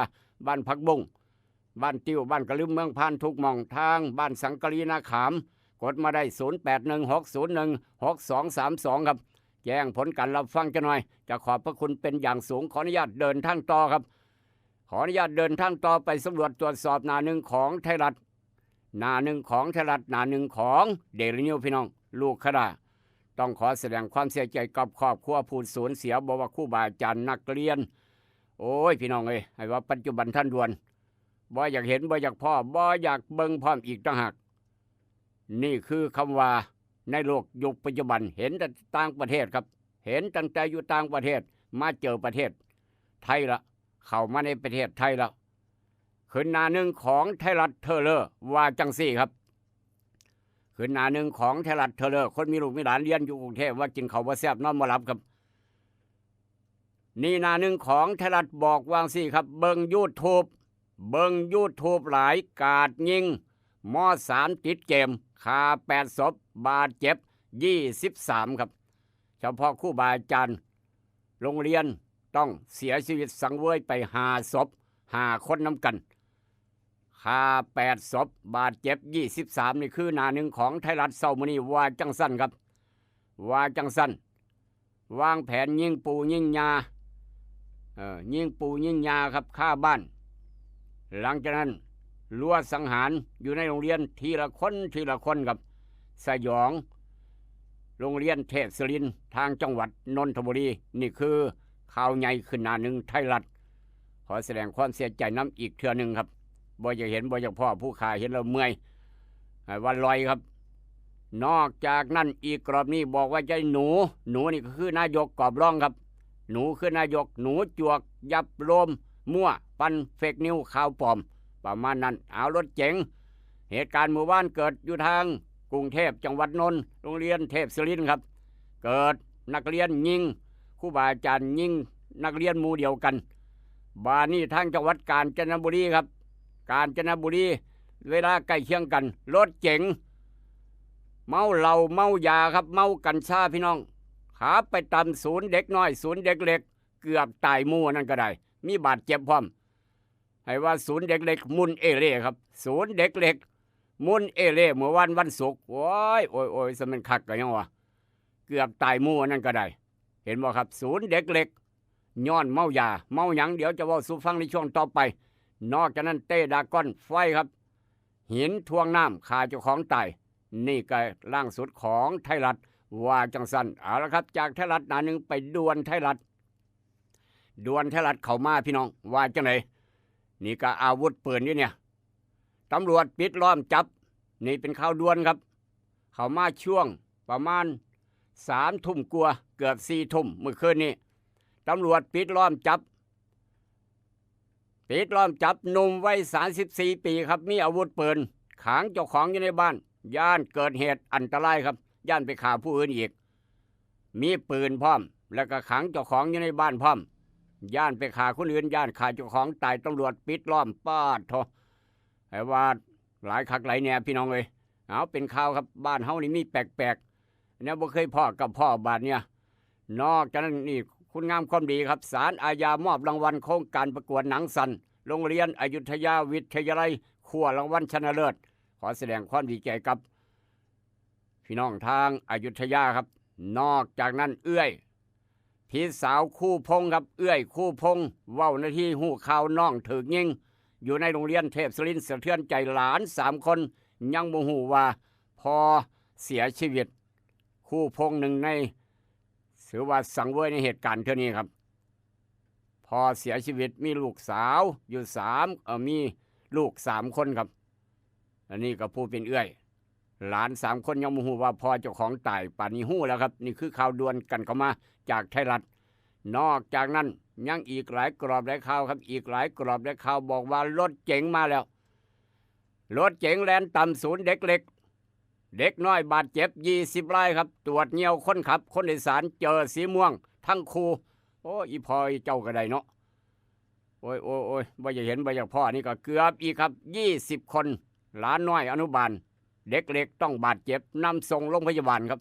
Speaker 2: บ้านพักบุ้งบ้านติ้วบ้านกระลืมเมืองพานทุกหม่องทางบ้านสังกะรีนาขามกดมาได้0816016232ครับ แจ้งผลการรับฟังจะหน่อยจะขอบพระคุณเป็นอย่างสูงขออนุญาตเดินทางต่อครับขออนุญาตเดินทางต่อไปสำรวจตรวจสอบหน้าหนึ่งของไทยรัฐหน้าหนึ่งของไทยรัฐหน้าหนึ่งของเดลินิวพี่น้องลูกขดาต้องขอแสดงความเสียใจกับครอบครัวผู้สูญเสียบอกว่าครูบาอาจารย์นักเรียนโอ้ยพี่น้องเอ้ยให้ว่าปัจจุบันท่านด่วนบ่อยากเห็นบ่อยากพ่อบ่อยากเบิ่งพร้อมอีกต่างหากนี่คือคำว่าในโลกยุคปัจจุบันเห็นแต่ต่างประเทศครับเห็นตั้งแต่อยู่ต่างประเทศมาเจอประเทศไทยละเข้ามาในประเทศไทยแล้วขึ้นหน้าหนึ่งของไทยรัฐเทเลอร์ว่าจังซี่ครับขึ้นหน้าหนึ่งของไทยรัฐเทเลอร์คนมีลูกมีหลานเรียนอยู่กรุงเทพว่ากินข้าวบ่แซ่บนอนบ่หลับครับนี่หน้าหนึ่งของไทยรัฐบอกว่าซี่ครับเบิ่ง YouTube หลายกาดยิงม.3 ติดเกมฆ่า8ศพบาดเจ็บ23ครับเฉพาะครูบาอาจารย์โรงเรียนต้องเสียชีวิตสังเวยไป5ศพ5คนน้ำกันฆ่า8ศพบาดเจ็บ23นี่คือหน้าหนึ่งของไทยรัฐเช้ามื้อนี้ว่าจังสั้นครับว่าจังสั้นวางแผนยิงปู่ยิงยายิงปู่ยิงยาครับฆ่าบ้านหลังจากนั้นลัวสังหารอยู่ในโรงเรียนทีละคนครับสยองโรงเรียนเทพศิรินทร์ทางจังหวัดนนทบุรีนี่คือข่าวใหญ่ขึ้นหน้าหนึ่งไทยรัฐขอแสดงความเสียใจน้ำอีกเทื่อหนึ่งครับบ่อยากเห็นบ่อยากพ่อผู้ข่าเห็นแล้วเมื่อยวันลอยครับนอกจากนั้นอีกกรอบนี้บอกว่าใจหนูนี่ก็คือนายกกอบร้องครับหนูคือนายกหนูจวกยับโลมมั่วปันเฟกนิวข่าวปลอมประมาณนั้นเอารถเจ๋งเหตุการณ์เมื่อวานเกิดอยู่ทางกรุงเทพจังหวัดนนท์โรงเรียนเทพศิรินทร์ครับเกิดนักเรียนยิงครูบาอาจารย์ยิงนักเรียนหมู่เดียวกันบานี่ทางจังหวัดกาญจนบุรีครับกาญจนบุรีเวลาใกล้เคียงกันรถเจ๋งเมาเหล้าเมายาครับเมากัญชาพี่น้องขาไปตามศูนย์เด็กน้อยศูนย์เด็กเล็กเกือบตายหมู่นั่นก็ได้มีบาดเจ็บพร้อมให้ว่าศูนย์เด็กเล็กมุนเอเล่ครับศูนย์เด็กเล็กมุนเอเล่เมื่อวันศุกร์โอ้ยสมันคักกันยังวะเกือบตายหมู่นั่นก็ได้เห็นบ่ครับศูนย์เด็กเล็กย้อนเมายาเมาหยังเดี๋ยวจะเว้าสู่ฟังในช่วงต่อไปนอกจากนั้นเต้ดากอนไฟครับหินทวงน้ำฆ่าเจ้าของตายนี่ก็ล่างสุดของไทยรัฐว่าจังสันเอาละครับจากไทยรัฐหน้าหนึ่งไปดวนไทยรัฐเข้ามาพี่น้องว่าจังไหนนี่ก็อาวุธปืนนี่เนี่ยตำรวจปิดล้อมจับนี่เป็นข่าวด่วนครับเข้ามาช่วงประมาณ3 ทุ่มกว่าเกือบ4 ทุ่มเมื่อคืนนี้ตำรวจปิดล้อมจับหนุ่มวัย34 ปีครับมีอาวุธปืนขังเจ้าของอยู่ในบ้านย่านเกิดเหตุอันตรายครับย่านไปฆ่าผู้อื่นอีกมีปืนพร้อมแล้วก็ขังเจ้าของอยู่ในบ้านพร้อมย่านไปฆ่าคนอื่นย่านฆ่าเจ้าของตายตำรวจปิดล้อมป้าดโธ่ไอ้ว่าหลายคักหลายแนวพี่น้องเอ้ยเอาเป็นข่าวครับบ้านเฮานี่มีแปลกๆเนี่ยบ่เคยพ่อกับพ่อบาดเนี่ยนอกจากนั้นนี่คุณงามความดีครับศาลอาญามอบรางวัลโครงการประกวดหนังสั้นโรงเรียนอยุธยาวิทยาลัยขั้วรางวัลชนะเลิศขอแสดงความดีใจกับพี่น้องทางอยุธยาครับนอกจากนั้นเอื้อยพี่สาวคู่พงครับเอื้อยคู่พงเว้าหน้าที่หู้ข่าวน้องถูกยิงอยู่ในโรงเรียนเทพศิรินทร์สะเทือนใจหลาน3 คนยังบ่ฮู้ว่าพอเสียชีวิตคู่พงหนึ่งในถือว่าสังเวยในเหตุการณ์เท่านี้ครับพอเสียชีวิตมีลูกสาวอยู่มีลูก3 คนครับอันนี้ก็ผู้เป็นเอื้อยหลาน3 คนยังบ่ฮู้ว่าพ่อเจ้าของตายป่านนี้ฮู้แล้วครับนี่คือข่าวด่วนกันเข้ามาจากไทยรัฐนอกจากนั้นยังอีกหลายกรอบหลายข่าวครับอีกหลายกรอบหลายข่าวบอกว่ารถเก๋งมาแล้วรถเก๋งแล่นต่ำศูนย์เด็กเล็กเด็กน้อยบาดเจ็บ20 รายครับตรวจเงี่ยวคนขับคนโดยสารเจอสีม่วงทั้งคู่โอ้อีพอเจ้าก็ได้เนาะโอ้ยบ่อยากเห็นบ่อยากพ่อนี่ก็เกือบอีกครับ20 คนหลานน้อยอนุบาลเด็กเล็กต้องบาดเจ็บนำส่งโรงพยาบาลครับ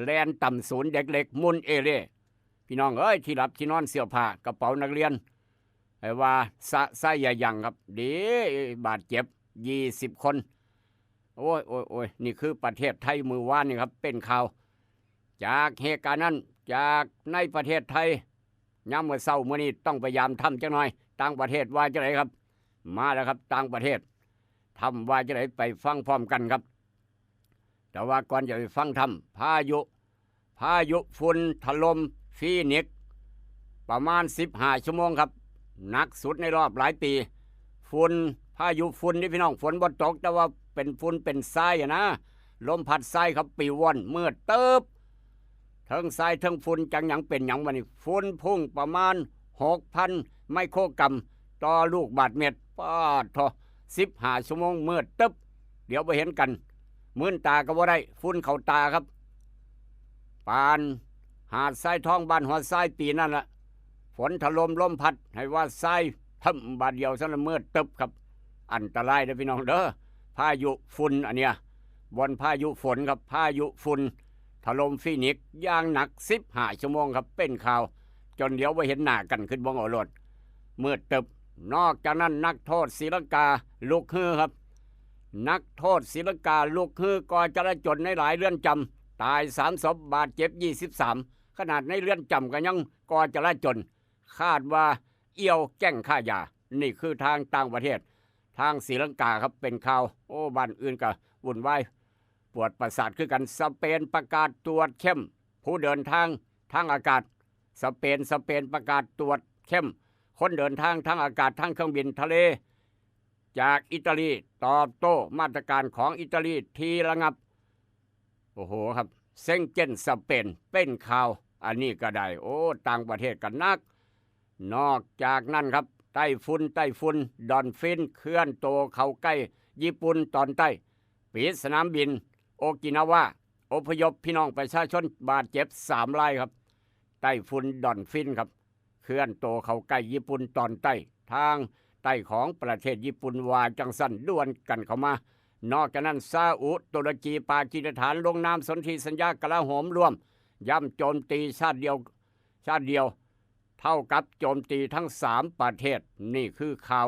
Speaker 2: แลนต่ำศูนย์เด็กเล็กมุนเอเล่พี่น้องเอ้ยที่หลับที่นอนเสื้อผ้ากระเป๋านักเรียนไอ้ว่าไส้ยายังครับดีบาดเจ็บ20 คนโอ้ยนี่คือประเทศไทยมือว่านนี่ครับเป็นข่าว จากเหตุการณ์นั้นจากในประเทศไทยย้ำเมื่อเช้ามื้อนี้ต้องพยายามทำจังหน่อยต่างประเทศว่าจะไหนครับมาแล้วครับต่างประเทศทำว่าจะไหนไปฟังพร้อมกันครับแต่ว่าก่อนจะไปฟังทำพายุฝุ่นถล่มฟีนิกซ์ประมาณ15 ชั่วโมงครับหนักสุดในรอบหลายปีฝุ่นพายุฝุ่นนี่พี่น้องฝนบ่ตกแต่ว่าเป็นฝุ่นเป็นทรายนะลมพัดทรายครับปิวว่อนมืดเติบทั้งทรายทั้งฝุ่นจังหยังเป็นหยังวันนี้ฝุ่นพุ่งประมาณ 6,000 ไมโครกรัมต่อลูกบาศก์เมตรป้าทอ15 ชั่วโมงมืดตึ๊บเดี๋ยวไปเห็นกันมื่นตาก็บ่ได้ฝุ่นเข้าตาครับปานหาดทรายทองบ้านหัวทรายปีนั่นละฝนถล่มลมพัดให้ว่าทรายทำบาดเดียวซะละมืดตึ๊บครับอันตรายเด้อพี่น้องเด้อพายุฝุ่นอันเนี้ยบนพายุฝนครับพายุฝุ่นถล่มฟีนิกซ์อย่างหนัก15 ชั่วโมงครับเป็นข่าวจนเดี๋ยวไปเห็นหน้ากันขึ้นบ้องเอารถมืดตึบนอกจากนั้นนักโทษศรีลังกาลุกฮือครับนักโทษศรีลังกาลุกฮือก่อจราจรในหลายเรือนจำตาย3 ศพบาดเจ็บ23ขนาดในเรือนจำก็ยังก่อจราจรคาดว่าเอี่ยวแจ้งค่ายานี่คือทางต่างประเทศทางศรีลังกาครับเป็นข่าวโอ้บ้านอื่นก็วุ่นวายปวดประสาทคือกันสเปนประกาศตรวจเข้มผู้เดินทางทางอากาศสเปนประกาศตรวจเข้มคนเดินทางทางอากาศทางเครื่องบินทะเลจากอิตาลีตอบโต้มาตรการของอิตาลีที่ระงับโอ้โหครับเซ็งเจนสเปนเป็นข่าวอันนี้ก็ได้โอ้ต่างประเทศกันนักนอกจากนั้นครับไต้ฝุ่นดอนฟินเคลื่อนตัวเข้าใกล้ญี่ปุ่นตอนใต้ปิดสนามบินโอกินาวาอพยพพี่น้องประชาชนบาดเจ็บ3 รายครับไต้ฝุ่นดอนฟินครับเคลื่อนตัวเข้าใกล้ญี่ปุ่นตอนใต้ทางใต้ของประเทศญี่ปุ่นว่าจังสันด่วนกันเข้ามานอกจากนั้นซาอุตุรกีปากีสถานลงนามสนธิสัญญากลาโหมร่วมย่ำโจมตีชาติเดียวเท่ากับโจมตีทั้ง3 ประเทศนี่คือข่าว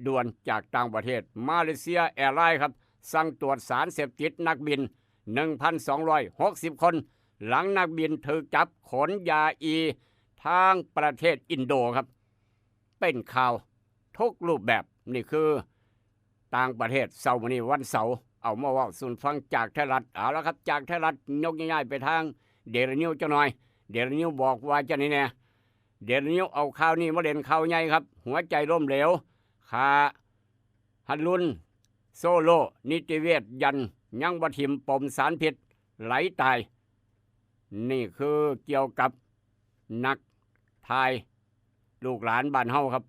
Speaker 2: ด่วนจากต่างประเทศมาเลเซียแอร์ไลน์ครับสั่งตรวจสารเสพติดนักบิน 1,260 คนหลังนักบินถูกจับขนยาอีทางประเทศอินโดครับเป็นข่าวทุกรูปแบบนี่คือต่างประเทศเสาร์นี้วันเสาร์เอามาว่าสุนฟังจากไทยรัฐเอาละครับจากไทยรัฐยกง่ายๆไปทางเดลินิวจะหน่อยเดลินิวบอกว่าจะนี่แน่เดลินิวเอาข่าวนี้มาเล่นข่าวใหญ่ครับหัวใจล้มเหลวขาฮันลุนโซโลนิติเวชยันยังบ่ทิมปมสารพิษไหลตายนี่คือเกี่ยวกับนักทายลูกหลานบ้านเฮาครับ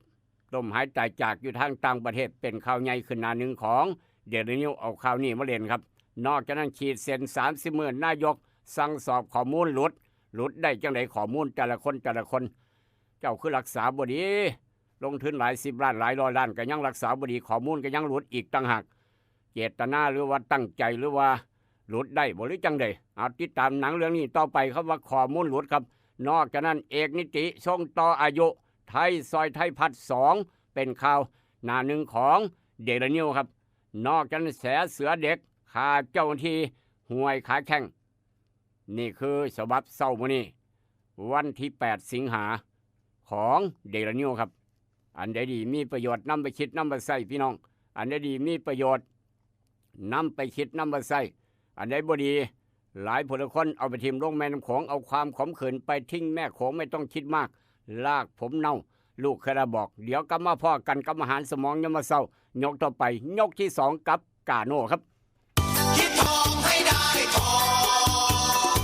Speaker 2: ล้มหายตายจากอยู่ทางต่างประเทศเป็นข่าวใหญ่ขึ้นหน้าหนึ่งของเดลินิวเอาข่าวนี้มาเล่นครับนอกจากนั้นขีดเส้น30 มื้อนายกสั่งสอบข้อมูลหลุดได้จังไดข้อมูลแต่ละคนเจ้าคือรักษาบ่ดีลงทุนหลาย10 ล้านหลาย100 ล้านก็ยังรักษาบ่ดีข้อมูลก็ยังหลุดอีกต่างหากเจตนาหรือว่าตั้งใจหรือว่าหลุดได้บ่หรือจังไดเอาติดตามหนังเรื่องนี้ต่อไปครับว่าข้อมูลหลุดครับนอกจากนั้นเอกนิติส่งต่ออายุไทยซอยไทยพัฒน์2เป็นข่าวหน้าหนึ่งของเดลินิวครับนอกจากนั้นแสเสือเด็กฆ่าเจ้าหน้าที่ห้วยขาแข้งนี่คือฉบับเช้ามื้อนี้วันที่8 สิงหาของเดลินิวครับอันใดดีมีประโยชน์นำไปคิดนำไปใส่พี่น้องอันใดดีมีประโยชน์นำไปคิดนำไปใส่อันใดบ่ดีหลายผู้คนเอาไปทิ่มลงแม่น้ำโขงเอาความขมขื่นไปทิ้งแม่โขงไม่ต้องคิดมากลากผมเน่าลูกเคยบอกเดี๋ยวกลับมาพ่อกันกับอาหารสมองยามมื้อเช้ายกต่อไปยกที่2กับกาโน่ครับคิดทองให้ได้ทอง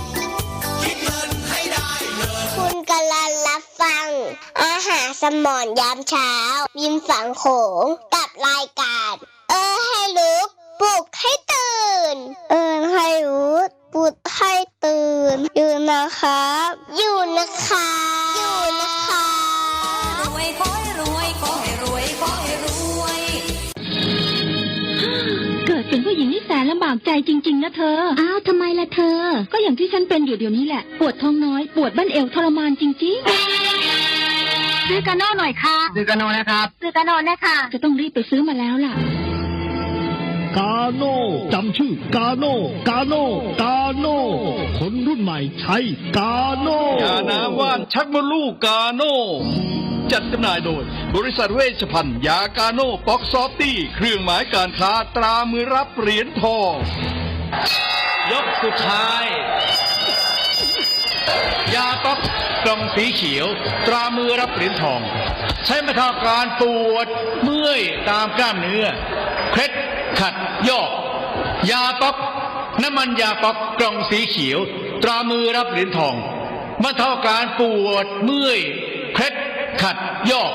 Speaker 2: คิดเงินให้ได้เงินคุณกำลังรับฟังอาหารสมองยามเช้ายิ้มฝังโขงกับรายการให้ลุกปลุกให้ตื่นให้ลุกปลุกให้ตื่นอยู่นะครับอยู่นะคะรวยขอให้รวยขอให้รวยขอให้รวย
Speaker 3: เกิดเป็นผู้หญิงนี่แสนลำบากใจจริงๆนะเธออ้าวทำไมล่ะเธอก็อย่างที่ฉันเป็นอยู่เดี๋ยวนี้แหละปวดท้องน้อยปวดบั้นเอวทรมานจริงๆซื้อกาโน่หน่อยค่ะ
Speaker 6: ซื้อกาโน่นะครับ
Speaker 3: ซื้อกาโน่นะคะจะต้องรีบไปซื้อมาแล้วล่ะ
Speaker 5: กาโน่จำชื่อกาโน่กาโน่กาโน่คนรุ่นใหม่ใช้กาโน่ยาน้ำว่านชักมดลูกกาโน่จัดจำหน่ายโดยบริษัทเวชภัณฑ์ยากาโน่ป๊อกซอฟตี้เครื่องหมายการค้าตรามือรับเหรียญทองยกสุดท้ายยาป๊อกกล่องสีเขียวตรามือรับเหรียญทองใช้บรรเทาการปวดเมื่อยตามกล้ามเนื้อเคล็ดขัดยอกยาป๊อกน้ำมันยาป๊อกกล่องสีเขียวตรามือรับเหรียญทองบรรเทาการปวดเมื่อยเคล็ดขัดยอก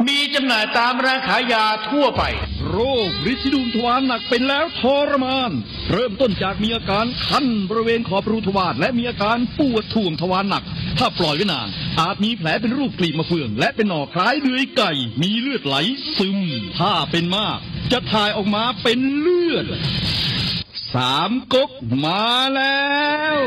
Speaker 5: มีจำหน่ายตามร้านขายยาทั่วไปโรคฤทธิ์สีดวงทวารหนักเป็นแล้วทรมานเริ่มต้นจากมีอาการคันบริเวณขอบรูทวารและมีอาการปวดท่วงทวารหนักถ้าปล่อยไว้นานอาจมีแผลเป็นรูปกลีบมะเฟืองและเป็นหนอกคล้ายเดือยไก่มีเลือดไหลซึมถ้าเป็นมากจะถ่ายออกมาเป็นเลือดสามก๊กมาแล้ว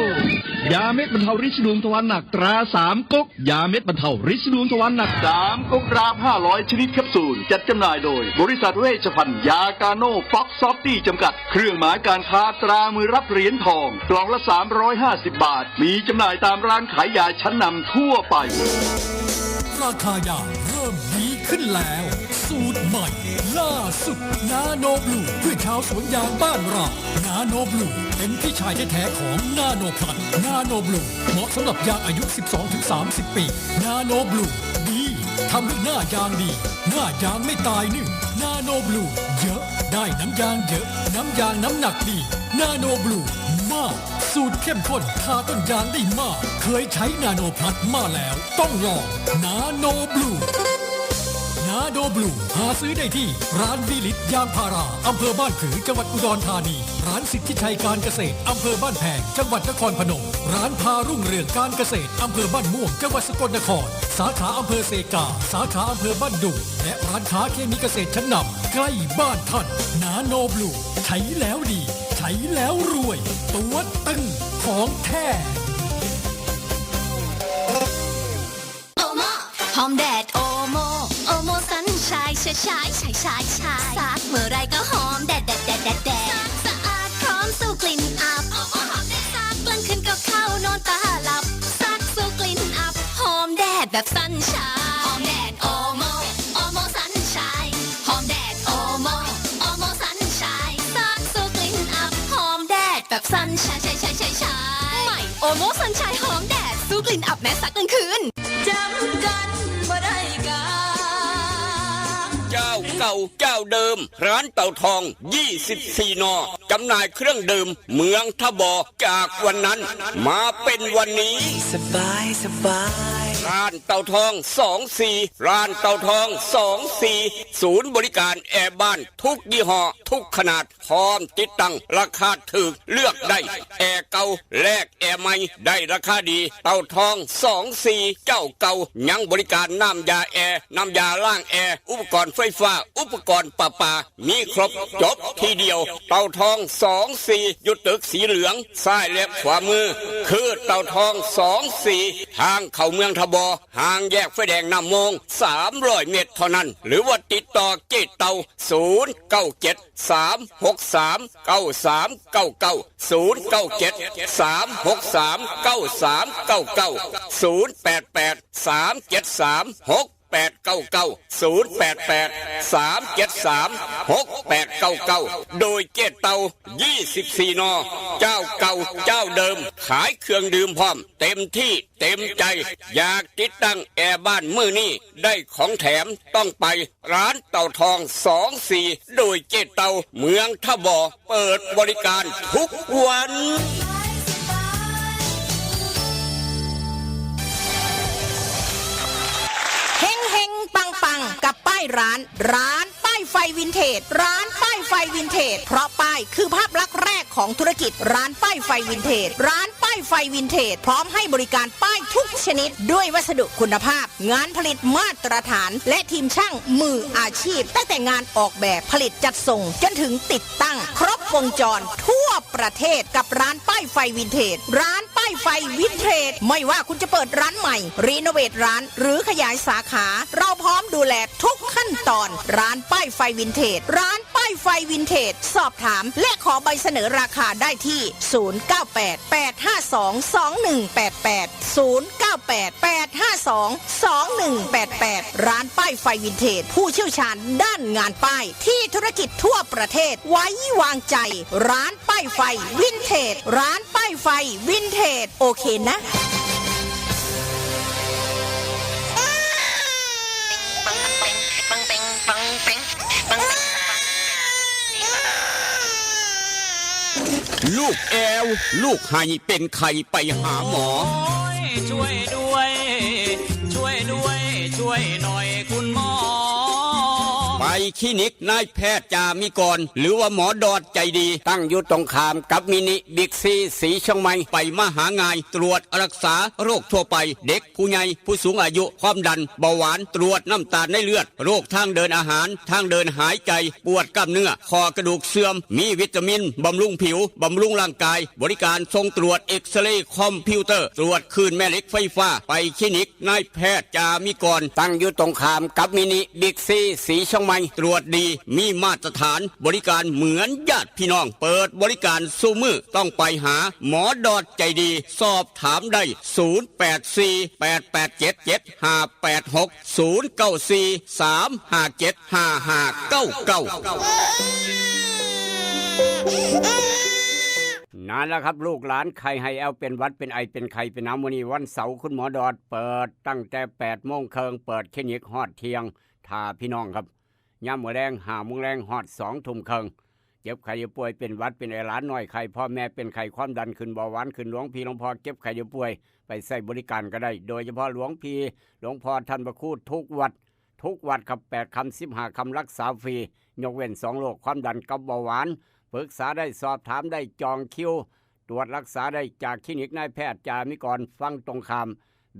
Speaker 5: ยาเม็ดบรรเทาฤทธิ์ดวงทวารหนักตราสามก๊กยาเม็ดบรรเทาฤทธิ์ดวงทวารหนัก3ก๊กกราฟ500ชนิดแคปซูลจัดจำหน่ายโดยบริษัทเวชภัณฑ์ยากาโน่ฟ็อกซอฟตี้จำกัดเครื่องหมายการค้าตรามือรับเหรียญทองกล่องละ350 บาทมีจำหน่ายตามร้านขายยาชั้นนำทั่วไป
Speaker 9: ราคายาเริ่มดีขึ้นแล้วสูตรใหม่ล่าสุดนาโนบลูเพื่อชาวสวนยางบ้านเรานาโนบลูเป็นพี่ชายแท้ๆของนาโนพลัสนาโนบลูเหมาะสำหรับยางอายุ 12-30 ปีนาโนบลูดีทำให้หน้ายางดีหน้ายางไม่ตายนึ่งนาโนบลูเยอะได้น้ำยางเยอะน้ำยางน้ำหนักดีนาโนบลูมากสูตรเข้มข้นทาต้นยางได้มากเคยใช้นาโนพลัสมาแล้วต้องลองนาโนบลูนาโนบลูหาซื้อได้ที่ร้านวิลิตยางพาราอำเภอบ้านผือจังหวัดอุดรธานีร้านสิทธิชัยการเกษตรอำเภอบ้านแพงจังหวัดนครพนมร้านพารุ่งเรืองการเกษตรอำเภอบ้านม่วงจังหวัดสกลนครสาขาอำเภอเซกาสาขาอำเภอบ้านดุงและร้านค้าเคมีเกษตรชั้นนำใกล้บ้านท่านนาโนบลูใช้แล้วดีใช้แล้วรวยตัวตึงของแท้
Speaker 10: หอมแดดโอโมโอโมสันชายชายชายชายชายชายซักเมื่อไรก็หอมแดดแดดแดดแดดแดดสะอาดพร้อมสู้กลิ่นอับซักกลางคืนก็เข้านอนตาหลับซักสู้กลิ่นอับหอมแดดแบบสันชายหอมแดดโอโมโอโมสันชายหอมแดดโอโมโอโมสันชายซักสู้กลิ่นอับหอมแดดแบบสันชายชายชายชายชายใหม่โอโมสันชายหอมแดดสู้กลิ่นอับแม้ซักกลางคืนจำกันบ่ได้กา
Speaker 2: เจ้าเก่าเจ้าเดิมร้านเต่าทอง24 นอจำหน่ายเครื่องดื่มเมืองทบอจากวันนั้นมาเป็นวันนี้สบายสบายร้านเต่าทอง24ร้านเต่าทอง24ศูนย์บริการแอร์บ้านทุกยี่ห้อทุกขนาดพร้อมติดตั้งราคาถูกเลือกได้แอร์เก่าแลกแอร์ใหม่ได้ราคาดีเต่าทอง24เจ้าเก่ายังบริการน้ำยาแอร์น้ำยาล้างแอร์อุปกรณ์ไฟฟ้าอุปกรณ์ประปามีครบจบทีเดียวเต่าทอง24อยู่ตึกสีเหลืองซ้ายและขวามือคือเต่าทอง24ทางเข้าเมืองทบอห่างแยกไฟแดงน้ำมง300 เมตรเท่านั้นหรือว่าติดต่อเจ๊เต่า097 363 9399 097 363 9399 088 373 6899 088 373 6899โดยเจ๊เต่า24 นอเจ้าเก่าเจ้าเดิมขายเครื่องดื่มพร้อมเต็มที่เต็มใจอยากติดตั้งแอร์บ้านมื้อนี้ได้ของแถมต้องไปร้านเต่าทอง24โดยเจ๊เต่าเมืองทบอเปิดบริการทุกวัน
Speaker 7: ปังกับป้ายร้านป้ายไฟวินเทจร้านป้ายไฟวินเทจเพราะป้ายคือภาพลักษณ์แรกของธุรกิจร้านป้ายไฟวินเทจร้านป้ายไฟวินเทจพร้อมให้บริการป้ายทุกชนิดด้วยวัสดุคุณภาพงานผลิตมาตรฐานและทีมช่างมืออาชีพตั้งแต่งานออกแบบผลิตจัดส่งจนถึงติดตั้งครบวงจรทั่วประเทศกับร้านป้ายไฟวินเทจร้านป้ายไฟวินเทจไม่ว่าคุณจะเปิดร้านใหม่รีโนเวทร้านหรือขยายสาขาเราพร้อมดูแลทุกขั้นตอนร้านป้ายไฟวินเทจร้านป้าย ป้ายไฟวินเทจสอบถามและขอใบเสนอราคาได้ที่ 0988522188 ร้านป้ายไฟวินเทจผู้เชี่ยวชาญด้านงานป้ายที่ธุรกิจทั่วประเทศไว้วางใจร้านป้ายไฟวินเทจร้านป้ายไฟวินเทจโอเคนะ
Speaker 2: ลูกแอวลูกไห้เป็นไข่ไปหาหมอ
Speaker 1: ช่วยด้วย ช่วยด้วย ช่วยหน่อยคุณหมอ
Speaker 2: ไปคลินิกนายแพทย์จามิกรหรือว่าหมอดอดใจดีตั้งอยู่ตรงข้ามกับมินิบิ๊กซีสีเชียงใหม่ไปมาหางายตรวจรักษาโรคทั่วไปเด็กผู้ใหญ่ผู้สูงอายุความดันเบาหวานตรวจน้ำตาลในเลือดโรคทางเดินอาหารทางเดินหายใจปวดกล้ามเนื้อคอกระดูกเสื่อมมีวิตามินบำรุงผิวบำรุงร่างกายบริการส่งตรวจเอ็กซเรย์คอมพิวเตอร์ตรวจคลื่นแม่เหล็กไฟฟ้าไปคลินิกนายแพทย์จามิกรตั้งอยู่ตรงข้ามกับมินิบิ๊กซีสีเชียงใหม่ตรวจดีมีมาตรฐานบริการเหมือนญาติพี่น้องเปิดบริการสู้มือต้องไปหาหมอดอดใจดีสอบถามได้นั่นแหละครับลูกหลานใครให้แอลเป็นวัดเป็นไอเป็นไข้เป็นน้ำวันนี้วันเสาร์คุณหมอดอดเปิดตั้งแต่8 โมงครึ่งเปิดคลินิกฮอดเที่ยงทาพี่น้องครับย่ำมื้อแรง5 โมงแรงฮอด2 ทุ่มครึ่งเจ็บไข้เจ็บป่วยเป็นหวัดเป็นไอหลานน้อยไข้พ่อแม่เป็นไข้ความดันขึ้นเบาหวานขึ้นหลวงพี่หลวงพ่อเจ็บไข้เจ็บป่วยไปใส่บริการก็ได้โดยเฉพาะหลวงพี่หลวงพ่อท่านพระครูทุกวัดครับ8 คำ 15 คำรักษาฟรียกเว้น2 โรคความดันกับเบาหวานปรึกษาได้สอบถามได้จองคิวตรวจรักษาได้จากคลินิกนายแพทย์จามิกรฟังตรงข้าม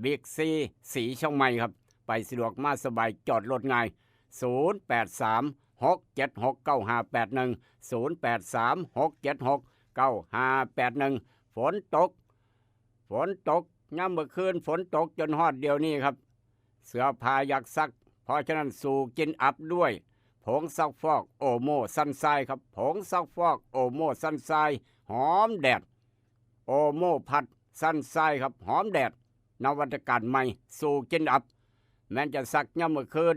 Speaker 2: บิ๊กซีสีเชียงใหม่ครับไปสะดวกมาสบายจอดรถง่าย0836769581 ฝนตกย่ำเมื่อคืนฝนตกจนฮอดเดียวนี้ครับเสื้อผ้าอยากซักเพราะฉะนั้นสู่กินอัพด้วยผงซักฟอกโอโมซันไซครับผงซักฟอกโอโมซันไซหอมแดดโอโมพัดซันไซครับหอมแดดนวัตกรรมใหม่สู่กินอัพแม้จะซักย่ำเมื่อคืน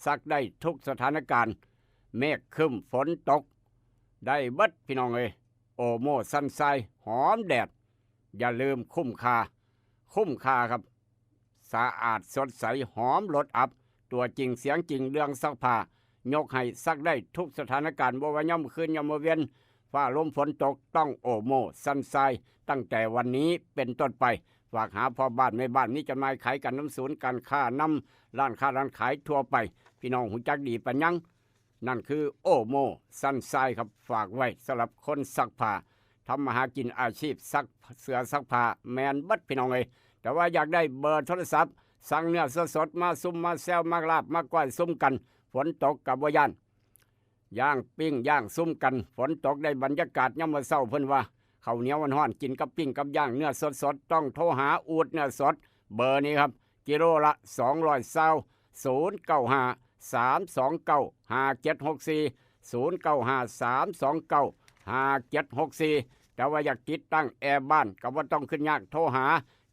Speaker 2: ซักได้ทุกสถานการณ์เมฆครึ้มฝนตกได้เบิดพี่น้องเอ้ยโอโมซันไซหอมแดดอย่าลืมคุ้มค่าครับสะอาดสดใสหอมรสอัพตัวจริงเสียงจริงเรื่องซักผ้ายกให้ซักได้ทุกสถานการณ์บ่ว่าย่ำคืนย่ำเวียนฟ้าลมฝนตกต้องโอโมซันไซตั้งแต่วันนี้เป็นต้นไปฝากหาพ่อบ้านแม่บ้านนี้จำหน่ายขายกันน้ำศูนย์การค้าน้ำร้านค้าร้านขายทั่วไปพี่น้องหูจักดีปัญญังนั่นคือโอโมซันไซครับฝากไว้สำหรับคนซักผ้าทำมาหากินอาชีพซักเสื้อซักผ้าแมนบัดพี่น้องเลยแต่ว่าอยากได้เบอร์โทรศัพท์สั่งเนื้อสดๆมาซุ่มมาแซวมาลาบมาก้อยซุ่มกันฝนตกกับวายันย่างปิ้งย่างซุ่มกันฝนตกได้บรรยากาศย่ำวันเศร้าเพิ่นว่าข้าวเหนียวห้อนกินกับปิ้งกับย่างเนื้อสดๆต้องโทรหาอูดเนื้อสดเบอร์นี้ครับกิโลละ095-329-5764 แต่ว่าอยากติดตั้งแอร์บ้านก็ว่าต้องขึ้นยากโทรหา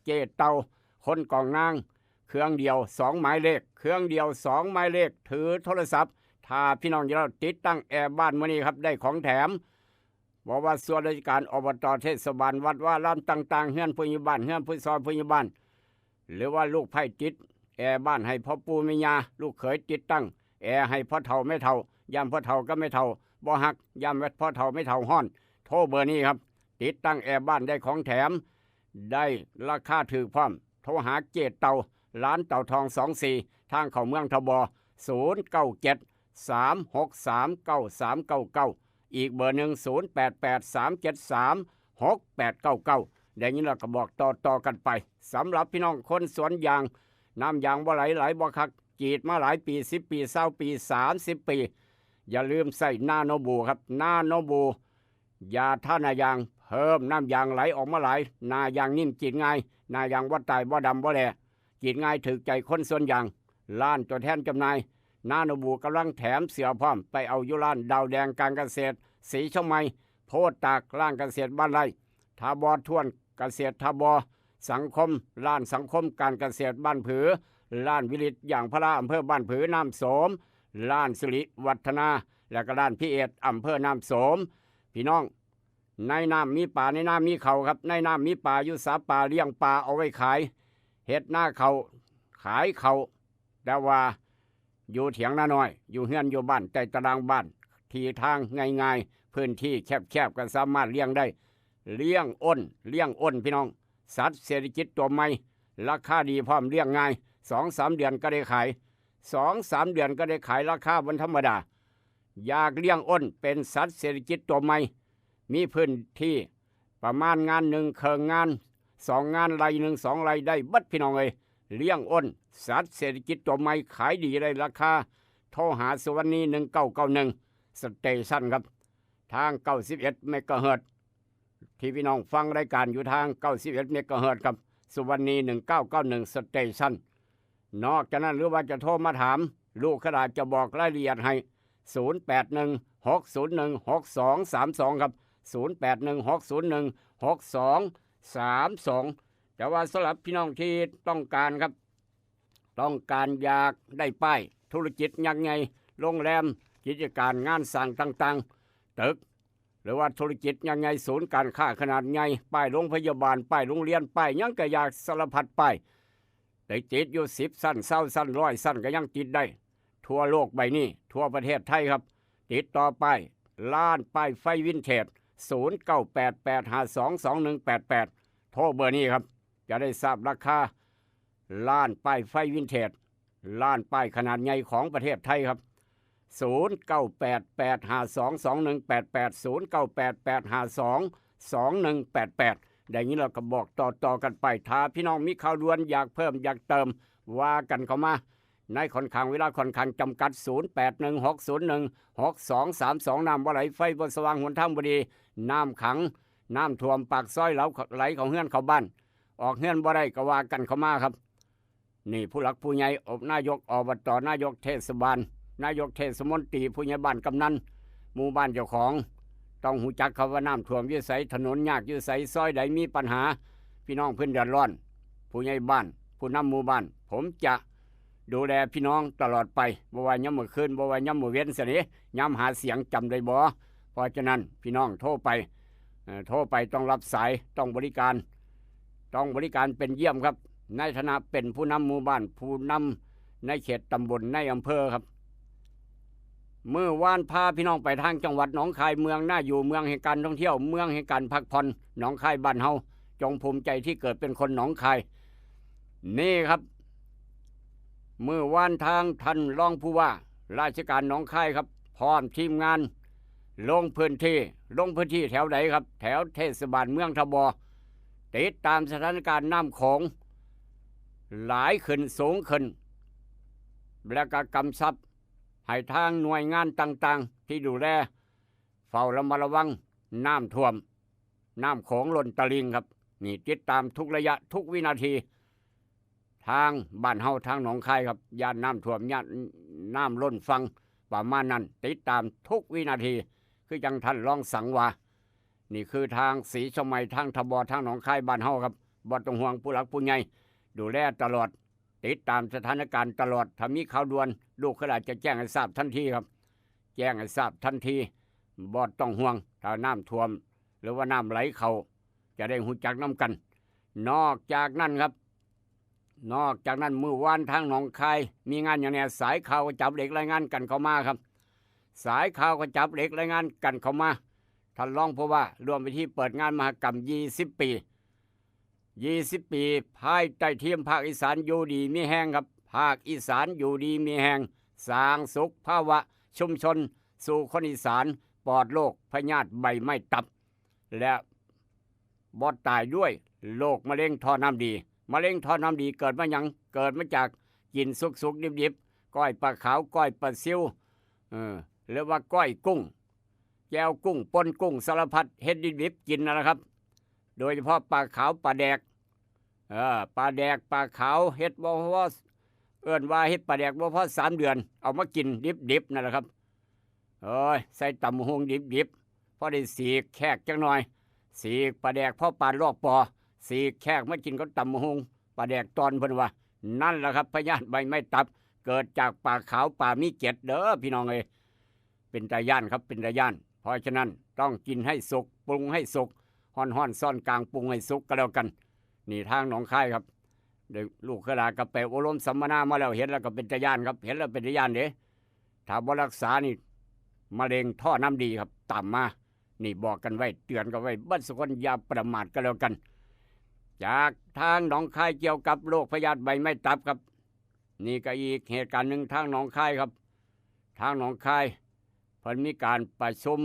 Speaker 2: เจเตาคนกองนางเครื่องเดียว2 หมายเลขถือโทรศัพท์ถ้าพี่น้องจะติดตั้งแอร์บ้านมื้อนี้ครับได้ของแถมบอกว่าส่วนราชการอบตเทศบาลวัดว่าร้านต่างๆเฮือนผู้ใหญ่บ้านเฮือนผู้ซอยผู้ใหญ่บ้านหรือว่าลูกไผ่ติดแอร์บ้านให้พ่อปู่แม่ย่าลูกเขยติดตั้งแอร์ให้พ่อเฒ่าไม่เฒ่ายามพ่อเฒ่าก็ไม่เฒ่าบ่ฮักยามพ่อเฒ่าไม่เฒ่าฮ้อนโทรเบอร์นี้ครับติดตั้งแอร์บ้านได้ของแถมได้ราคาถูกพร้อมโทรหาเจเตาร้านเต่าทอง24ทางเข้าเมืองทบ097-363-9399อีกเบอร์หนึ่ง0883736899ได้ยินแล้วก็บอกต่อกันไปสำหรับพี่น้องคนสวนยางน้ำยางบ่ไหลบ่คักจีดมาหลายปี10 ปี20 ปี30 ปีอย่าลืมใส่นาโนบูครับนาโนบูยาท่านายางเพิ่มน้ำยางไหลออกมาหลายนายางนิ่มจีดง่ายนายางบ่ตายบ่ดำบ่แหล่จีดง่ายถึกใจคนสวนยางล้านตัวแทนจำหน่าย นาโนบูกำลังแถมเสือพร้อมไปเอายุร้านดาวแดงการเกษตรสีช่องไม้โพดตากร้านเกษตรบ้านไร่ทาบอท่วนเกษตรทาบอสังคมร้านสังคมการเกษตรบ้านผือร้านวิริตอย่างพระอำเภอบ้านผือน้ำโสมร้านสิริวัฒนาและก็ร้านพิเอตอำเภอน้ำโสมพี่น้องในน้ำมีป่าในน้ำมีเขาครับในน้ำมีป่าอยู่สาป่าเลี้ยงปลาเอาไว้ขายเฮ็ดหน้าเขาขายเขาแต่ว่าอยู่เถียงนาน้อยอยู่เฮือนอยู่บ้านใจตารางบ้านที่ทางง่ายๆพื้นที่แคบๆก็สามารถเลี้ยงได้เลี้ยงอ้นพี่น้องสัตว์เศรษฐกิจตัวใหม่ราคาดีพร้อมเลี้ยงง่าย 2-3 เดือนก็ได้ขาย 2-3 เดือนก็ได้ขายราคาวันธรรมดาอยากเลี้ยงอ้นเป็นสัตว์เศรษฐกิจตัวใหม่มีพื้นที่ประมาณงาน1เคิงงาน2งานไร1 2ไรได้บัดพี่น้องเอ้ยเลี้ยงอ้นสัตว์เศรษฐกิจตัวใหม่ขายดีได้ราคาโทรหาสวรรณี1991สเตชันครับทาง91เมกะเฮิรตซ์ที่พี่น้องฟังรายการอยู่ทาง91เมกะเฮิรตซ์ครับสวรรณี1991สเตชันนอกจากนั้นหรือว่าจะโทรมาถามลูกขนาดจะบอกรายละเอียดให้0816016232ครับ0816016232แต่ว่าสำหรับพี่น้องที่ต้องการครับต้องการอยากได้ป้ายธุรกิจยังไงโรงแรมกิจการงานสร้างต่างๆตึกหรือว่าธุรกิจยังไงศูนย์การค้าขนาดใหญ่ป้ายโรงพยาบาลป้ายโรงเรียนป้ายยังก็อยากสารพัดป้ายได้ติดอยู่10 สั้น20 สั้น100 สั้นก็ยังติดได้ทั่วโลกใบนี้ทั่วประเทศไทยครับติดต่อไปร้านป้ายไฟวินเทจ0988522188โทรเบอร์นี้ครับจะได้ทราบราคาร้านป้ายไฟวินเทจร้านป้ายขนาดใหญ่ของประเทศไทยครับ0988522188 อย่างนี้เราก็บอกต่อกันไปถ้าพี่น้องมีข่าวด่วนอยากเพิ่มอยากเติมว่ากันเข้ามาในค่อนข้างเวลาค่อนข้างจำกัด0816016232น้ำบ่ไหลไฟบนสว่างหนทางบ่ดีน้ำขังน้ำท่วมปากซอยไหลของเฮือนเข้าบ้านออกเฮือนบ่ได้ก็ว่ากันเข้ามาครับนี่ผู้หลักผู้ใหญ่นายกอบตนายกเทศบาลนายกเทศมนตรีผู้ใหญ่บ้านกำนันหมู่บ้านเจ้าของต้องหูจักเขาว่าน้ำท่วมอยู่ไสถนนยากอยู่ไสซอยใดมีปัญหาพี่น้องเพิ่นเดือดร้อนผู้ใหญ่บ้านผู้นำหมู่บ้านผมจะดูแลพี่น้องตลอดไปบ่ว่าย่ำมื้อคืนบ่ว่าย่ำมื้อเว้นสิย่ำหาเสียงจำได้บ่เพราะฉะนั้นพี่น้องโทรไปต้องรับสายต้องบริการเป็นเยี่ยมครับในฐานะเป็นผู้นำหมู่บ้านผู้นำในเขตตำบลในอำเภอครับเมื่อวานพาพี่น้องไปทางจังหวัดหนองคายเมืองน่าอยู่เมืองแห่งการท่องเที่ยวเมืองแห่งการพักผ่อนหนองคายบ้านเฮาจงภูมิใจที่เกิดเป็นคนหนองคายนี่ครับเมื่อวานทางท่านรองผู้ว่าราชการหนองคายครับพร้อมทีมงานลงพื้นที่แถวไหนครับแถวเทศบาลเมืองทบติดตามสถานการณ์น้ำโขงหลายขึ้นสูงขึ้นและก็กำชับให้ทางหน่วยงานต่างๆที่ดูแลเฝ้าระมัดระวังน้ำท่วมน้ำโขงล้นตลิ่งครับนี่ติดตามทุกระยะทุกวินาทีทางบ้านเฮาทางหนองคายครับย่านน้ำท่วมย่านน้ำล้นฟังประมาณนั้นติดตามทุกวินาทีคือจังท่านรองสังวานี่คือทางศรีชมัยทางทบทางหนองคายบ้านเฮาครับบ่ต้องห่วงผู้หลักผู้ใหญ่ดูแลตลอดติดตามสถานการณ์ตลอดถ้ามีข่าวด่วนลูกขนาดจะแจ้งให้ทราบทันทีครับแจ้งให้ทราบทันทีบ่ต้องห่วงถ้าน้ำท่วมหรือว่าน้ำไหลเข้าจะได้หูจักน้ำกันนอกจากนั้นเมื่อวานทางหนองคายมีงานอย่างนี้สายข่าวก็จับเหล็กรายงานกันเข้ามาครับสายข่าวก็จับเหล็กรายงานกันเข้ามาท่านรองผู้ว่ารวมไปที่เปิดงานมหกรรม20 ปีภายใต้เทียมภาคอีสานอยู่ดีมีแห้งครับภาคอีสานอยู่ดีมีแห้งสร้างสุขภาวะชุมชนสู่คนอีสานปลอดโรคพยาธิใบไม้ตับและบอดตายด้วยโรคมะเร็งท่อน้ำดีมะเร็งท่อน้ำดีเกิดมาจากกินสุกดิบก้อยปลาขาวก้อยปลาซิวหรือว่าก้อยกุ้งแก้วกุ้งปนกุ้งสารพัดเฮ็ดดิบกินนะครับโดยเฉพาะปลาขาวปลาแดกปลาขาวเฮ็ดบ่ว่า เอิ้นว่าเฮ็ดปลาแดกบ่พอ3 เดือนเอามากินดิบๆนั่นแหละครับเอ้ยใส่ตำบักหุ่งดิบๆพอได้สีกแขกจังหน่อยสีกปลาแดกพอปานลอกปอสีกแขกมากินก็ตำบักหุ่งปลาแดกตอนเพิ่นว่านั่นแหละครับพยาธิใบไม้ตับเกิดจากปลาขาวปลามีเกล็ดเด้อพี่น้องเอ้ยเป็นตาย่านครับเป็นตาย่านเพราะฉะนั้นต้องกินให้สุกปรุงให้สุกฮ้อนๆซ่อนกลางปรุงให้สุกก็แล้วกันนี่ทางหนองคายครับเด็กลูกขลากระเปอบรมสัมมนามาแล้วเห็นแล้วก็เป็นตาย่านครับเห็นแล้วเป็นตาย่านเด้ถ้าบ่รักษานี่มะเร็งท่อน้ำดีครับตามมานี่บอกกันไว้เตือนกันไว้บัดสุคนอย่าประมาทก็แล้วกันจากทางหนองคายเกี่ยวกับโรคพยาธิใบไม้ตับครับนี่ก็อีกเหตุการณ์หนึ่งทางหนองคายครับทางหนองคายเพิ่นมีการประชุม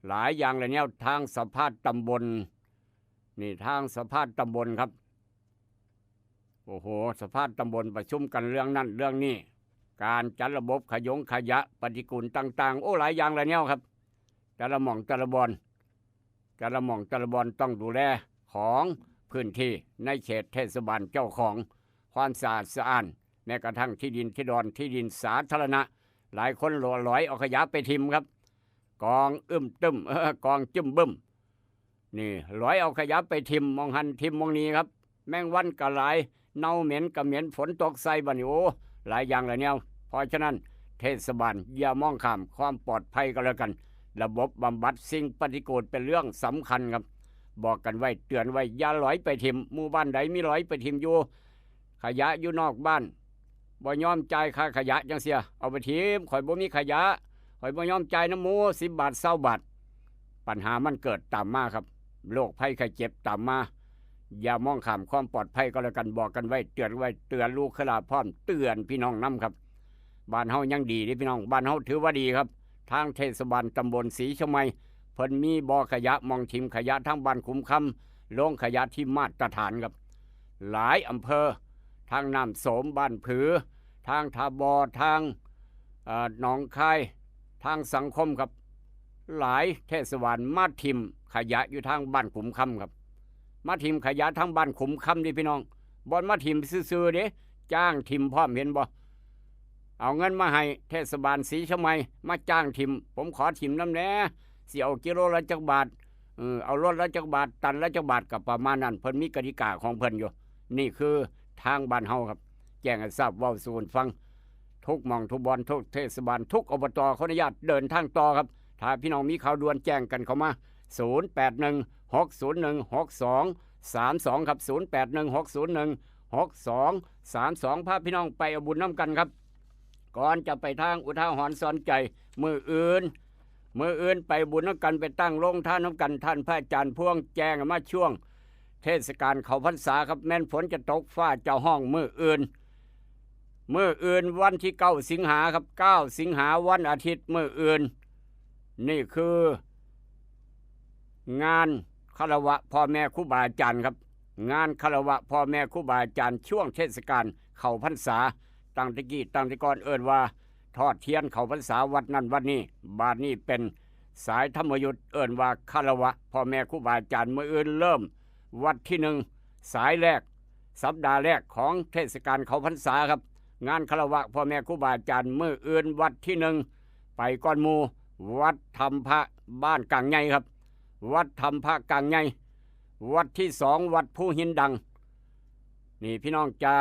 Speaker 2: หลายอย่างเลยเนี่ยทางสภาตำบลนี่ทางสภาตำบลครับโอ้โหสภาตำบลประชุมกันเรื่องนั้นเรื่องนี้การจัดระบบขยะปฏิกูลต่างๆโอ้หลายอย่างเลยเนี่ยครับแต่ละหม่องแต่ละบอนต้องดูแลของพื้นที่ในเขตเทศบาลเจ้าของความสะอาดสะอ้านแม้กระทั่งที่ดินที่ดอนที่ดินสาธารณะหลายคนหล่อหลอยเอาขยะไปทิมครับกองตึ้มกองจึ้มบึ้มนี่หลอยเอาขยะไปทิมมองหันทิมมองนี้ครับแมงวันก็หลายเน่าเหม็นก็เหม็นฝนตกใส่บัดนี้โอ้หลายอย่างเลยเนี่ยเพราะฉะนั้นเทศบาลอย่ามองข้ามความปลอดภัยก็แล้วกันระบบบำบัดสิ่งปฏิกูลเป็นเรื่องสำคัญครับบอกกันไว้เตือนไว้อย่าหลอยไปทิมหมู่บ้านใดมีหลอยไปทิมอยู่ขยะอยู่นอกบ้านบ่ยอมจ่ายค่าขยะจังเสียเอาไปทิมข่อยบ่มีขยะข่อยบ่ยอมจ่ายน้ำหมู10 บาท20 บาทปัญหามันเกิดตามมาครับโรคภัยไข้เจ็บตามมาอย่ามองข้ามความปลอดภัยก็แล้วกันบอกกันไว้เตือนลูกขลาพร้อมเตือนพี่น้องนํครับบ้านเฮายังดีเด้พี่น้องบ้านเฮาถือว่าดีครับทางเทศบาลตำบลศรีชมัยเพิ่นมีบ่อขยะมองทิมขยะทั้งบ้านคุ้มคำโรงขยะที่มาตรฐานครับหลายอำเภอทางน้ำโสมบ้านผือทางทาบอทางหนองคายทางสังคมครับหลายเทศบาลมาทิมขยะอยู่ทางบ้านขุมคำครับมาทิมขยะทางบ้านขุมคำดิพี่น้องบอนมาทิมซื่อๆเด้จ้างทิมพร้อมเห็นบ่เอาเงินมาให้เทศบาลศรีชมัยมาจ้างทิมผมขอทิมน้ำแหน่สิเอากิโลละจักบาทเอารถละจักบาทตันละจักบาทกับประมาณนั้นเพิ่นมีกติกาของเพิ่นอยู่นี่คือทางบ้านเฮาครับแจ้งให้ทราบเว้าสู่ฟังทุกหม่องทุกบอนทุกเทศบาลทุกอบตขออนุญาตเดินทางต่อครับถ้าพี่น้องมีข่าวด่วนแจ้งกันเข้ามา0816016232ครับ0816016232พาพี่น้องไปเอาบุญน้ำกันครับก่อนจะไปทางอุทาหรณ์สอนใจมืออื่นไปบุญน้ำกันไปตั้งโรงทานน้ำกันท่านพระอาจารย์พ่วงแจ้งมาช่วงเทศกาลเข้าพรรษาครับแม้นฝนจะตกฟ้าจะห้องมืออื่นวันที่9 สิงหาครับ9 สิงหาวันอาทิตย์มืออื่นนี่คืองานคารวะพ่อแม่ครูบาอาจารย์ครับงานคารวะพ่อแม่ครูบาอาจารย์ช่วงเทศกาลเข้าพรรษาตั้งแต่ก่อนเอิ้นว่าทอดเทียนเข้าพรรษาวัดนั้นวัดนี้บาดนี้เป็นสายธรรมยุทธ์เอิ้นว่าคารวะพ่อแม่ครูบาอาจารย์มื้ออื่นเริ่มวัดที่1สายแรกสัปดาห์แรกของเทศกาลเข้าพรรษาครับงานคารวะพ่อแม่ครูบาอาจารย์มื้ออื่นวัดที่1ไปก่อนหมู่วัดธรรมพระบ้านกลางใหญ่ครับวัดธรรมพระกลางใหญ่วัดที่2วัดผู้หินดังนี่พี่น้องจะ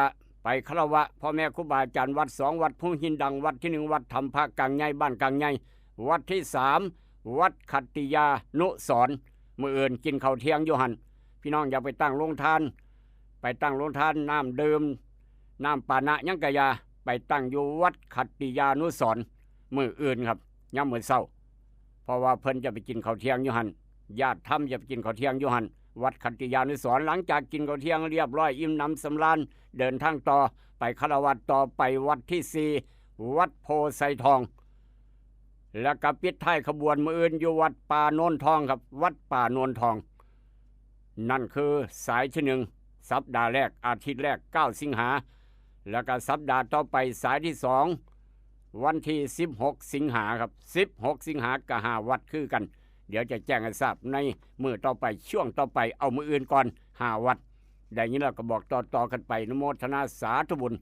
Speaker 2: ไปคารวะพ่อแม่ครูบาอาจารย์วัด2วัดผู้หินดังวัดที่1วัดธรรมพระกลางใหญ่บ้านกลางใหญ่วัดที่3วัดขัตติยานุสรณ์มื้ออื่นกินข้าวเที่ยงอยู่หั่นพี่น้องอย่าไปตั้งโรงทานน้ำดื่มน้ำปานะยังกะยาไปตั้งอยู่วัดขัตติยานุสรณ์มื้ออื่นครับยามมื้อเช้าเพราะว่าเพิ่นจะไปกินข้าวเที่ยงอยู่หั่นญาติธรรมจะไปกินข้าวเที่ยงอยู่หั่นวัดขัตติยานุสรณ์หลังจากกินข้าวเที่ยงเรียบร้อยอิ่มหนำสำราญเดินทางต่อไปคฤหัสถ์ต่อไปวัดที่4วัดโพไซทองแล้วก็ปิดท้ายขบวนมื้ออื่นอยู่วัดป่าโนนทองครับวัดป่าโนนทองนั่นคือสายที่1สัปดาห์แรกอาทิตย์แรก9 สิงหาแล้วก็สัปดาห์ต่อไปสายที่2วันที่16 สิงหาครับ16 สิงหาก็5วัดคือกันเดี๋ยวจะแจ้งให้ทราบในมื้อต่อไปช่วงต่อไปเอามื้ออื่นก่อน5วัดได้ยินแล้วก็บอกต่อกันไปอนุโมทนาสาธุบุญ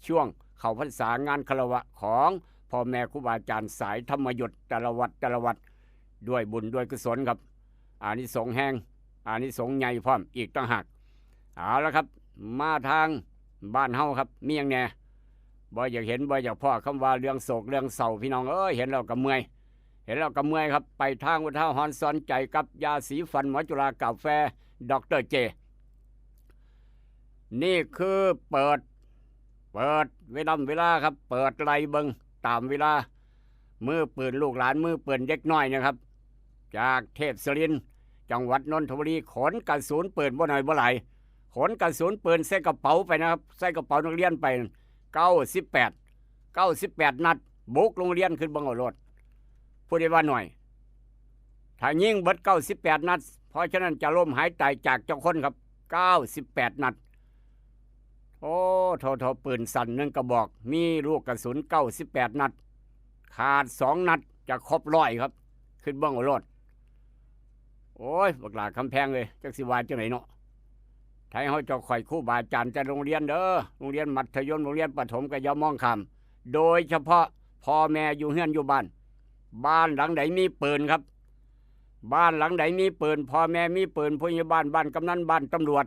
Speaker 2: ช่วง เข้าพรรษางานคารวะของพ่อแม่ครูบาอาจารย์สายธรรมยุทธ์แต่ละวัดด้วยบุญด้วยกุศลครับอานิสงส์แห้งอานิสงส์ใหญ่พร้อมอีกต่างหากเอาละครับมาทางบ้านเฮาครับมีอย่างแน่บ่อยากเห็นบ่อยากพ่อคำว่าเรื่องโศกเรื่องเศร้าพี่น้องเห็นแล้วก็เมื่อยครับไปทางอุทาหรณ์สอนใจกับยาสีฟันหมอจุฬากาแฟดรเจนี่คือเปิดเวลาครับเปิดไล่เบิงตามเวลามือปืนลูกหลานมือปืนเด็กน้อยนะครับจากเทพศรินทร์จังหวัดนนทบุรีขนกระสุนปืนบ่หน่อยบ่หลายขนกระสุนปืนใส่กระเป๋าไปนะครับใส่กระเป๋านักเรียนไป98นัดบุกโรงเรียนขึ้นบังเอารถพูดได้ว่าหน่อยถ้ายิงเบิด98นัดเพราะฉะนั้นจะล้มหายตายจากเจ้าคนครับ98นัดโอ้โทปืนสั่น1กระบอกมีลูกกระสุน98นัดขาด2นัดจะครบ100ครับขึ้นบังเอารถโอ้ยบักหลาคำแพงเลยจักสิว่าจังไหนเนาะไทยเฮาเจ้าข่อยครูบาอาจารย์จะโรงเรียนเด้อโรงเรียนมัธยมโรงเรียนประถมก็อย่ามองข้ามโดยเฉพาะพ่อแม่อยู่เฮือนอยู่บ้านหลังไหนมีปืนครับบ้านหลังไหนมีปืนพ่อแม่มีปืนผู้ใหญ่บ้านกำนันบ้านตำรวจ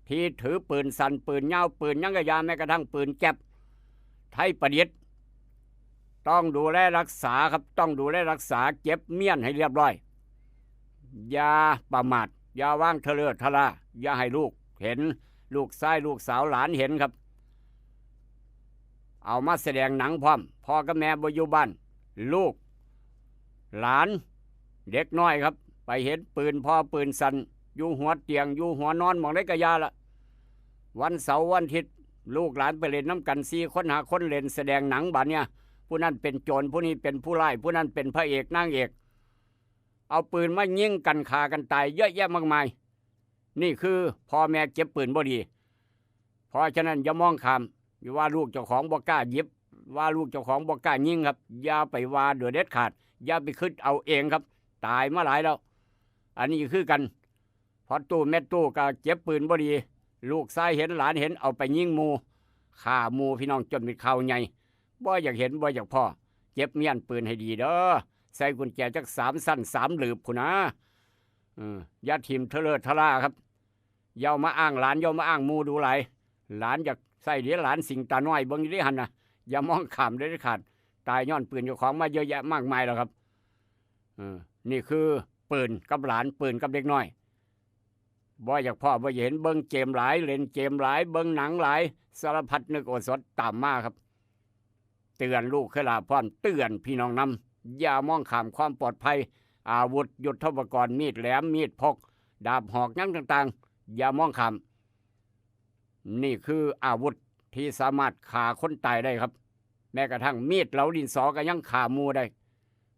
Speaker 2: ที่ถือปืนสั่นปืนยาวปืนยังกะยาแม้กระทั่งปืนแก๊ปไทยประดิษฐ์ต้องดูแลรักษาครับต้องดูแลรักษาเก็บเมียนให้เรียบร้อยอย่าประมาทอย่าวางเทเลอทะลาอย่าให้ลูกเห็นลูกชายลูกสาวหลานเห็นครับเอามาแสดงหนังพร้อมพ่อกับแม่บ่อยู่บ้านลูกหลานเด็กน้อยครับไปเห็นปืนพ่อปืนสั่นอยู่หัวเตียงอยู่หัวนอนมองได้กะยาละวันเสาร์วันอาทิตย์ลูกหลานไปเล่นน้ำกัน4 คน5 คนเล่นแสดงหนังบัดเนี่ยผู้นั้นเป็นโจรผู้นี้เป็นผู้ร้ายผู้นั้นเป็นพระเอกนางเอกเอาปืนมายิงกันฆ่ากันตายเยอะแยะมากมายนี่คือพ่อแม่เก็บปืนบ่ดีเพราะฉะนั้นอย่ามองข้ามอย่าว่าลูกเจ้าของบ่กล้าหยิบว่าลูกเจ้าของบ่กล้ายิงครับอย่าไปว่าโดยเด็ดขาดอย่าไปคิดเอาเองครับตายมาหลายแล้วอันนี้คือกันพอตู้แม่ตู้ก็เจ็บปืนบ่ดีลูกชายเห็นหลานเห็นเอาไปยิงหมู่ฆ่าหมู่พี่น้องจนเป็นข่าวใหญ่บ่อยากเห็นบ่อยากพ่อเจ็บเมียนปืนให้ดีเด้อใส่กุญแจจัก3 สั้น3 หลืบพุ่นนะอย่าทิ่มเทเลอทะลาครับอย่ามาอ้างหลานอย่ามาอ้างหมู่ดูหลายหลานอยากใส่เดี๋ยวหลานสิงตาน้อยเบิ่งอยู่ได้หั่นน่ะอย่ามองข้ามได้ขาดตายย้อนปืนเจ้าของมาเยอะแยะมากมายแล้วครับนี่คือปืนกับหลานปืนกับเด็กน้อยบ่อยากพ่อบ่อยากเห็นเบิ่งเกมหลายเล่นเกมหลายเบิ่งหนังหลายสารพัดนึกโอสถตามมาครับเตือนลูกเคลาพร้อมเตือนพี่น้องนำอย่ามองข้ามความปลอดภัยอาวุธยุทโธปกรณ์มีดแหลมมีดพกดาบหอกยังต่างๆอย่ามองข้ามนี่คืออาวุธที่สามารถฆ่าคนตายได้ครับแม้กระทั่งมีดเหลาดินสอก็ยังฆ่าหมู่ได้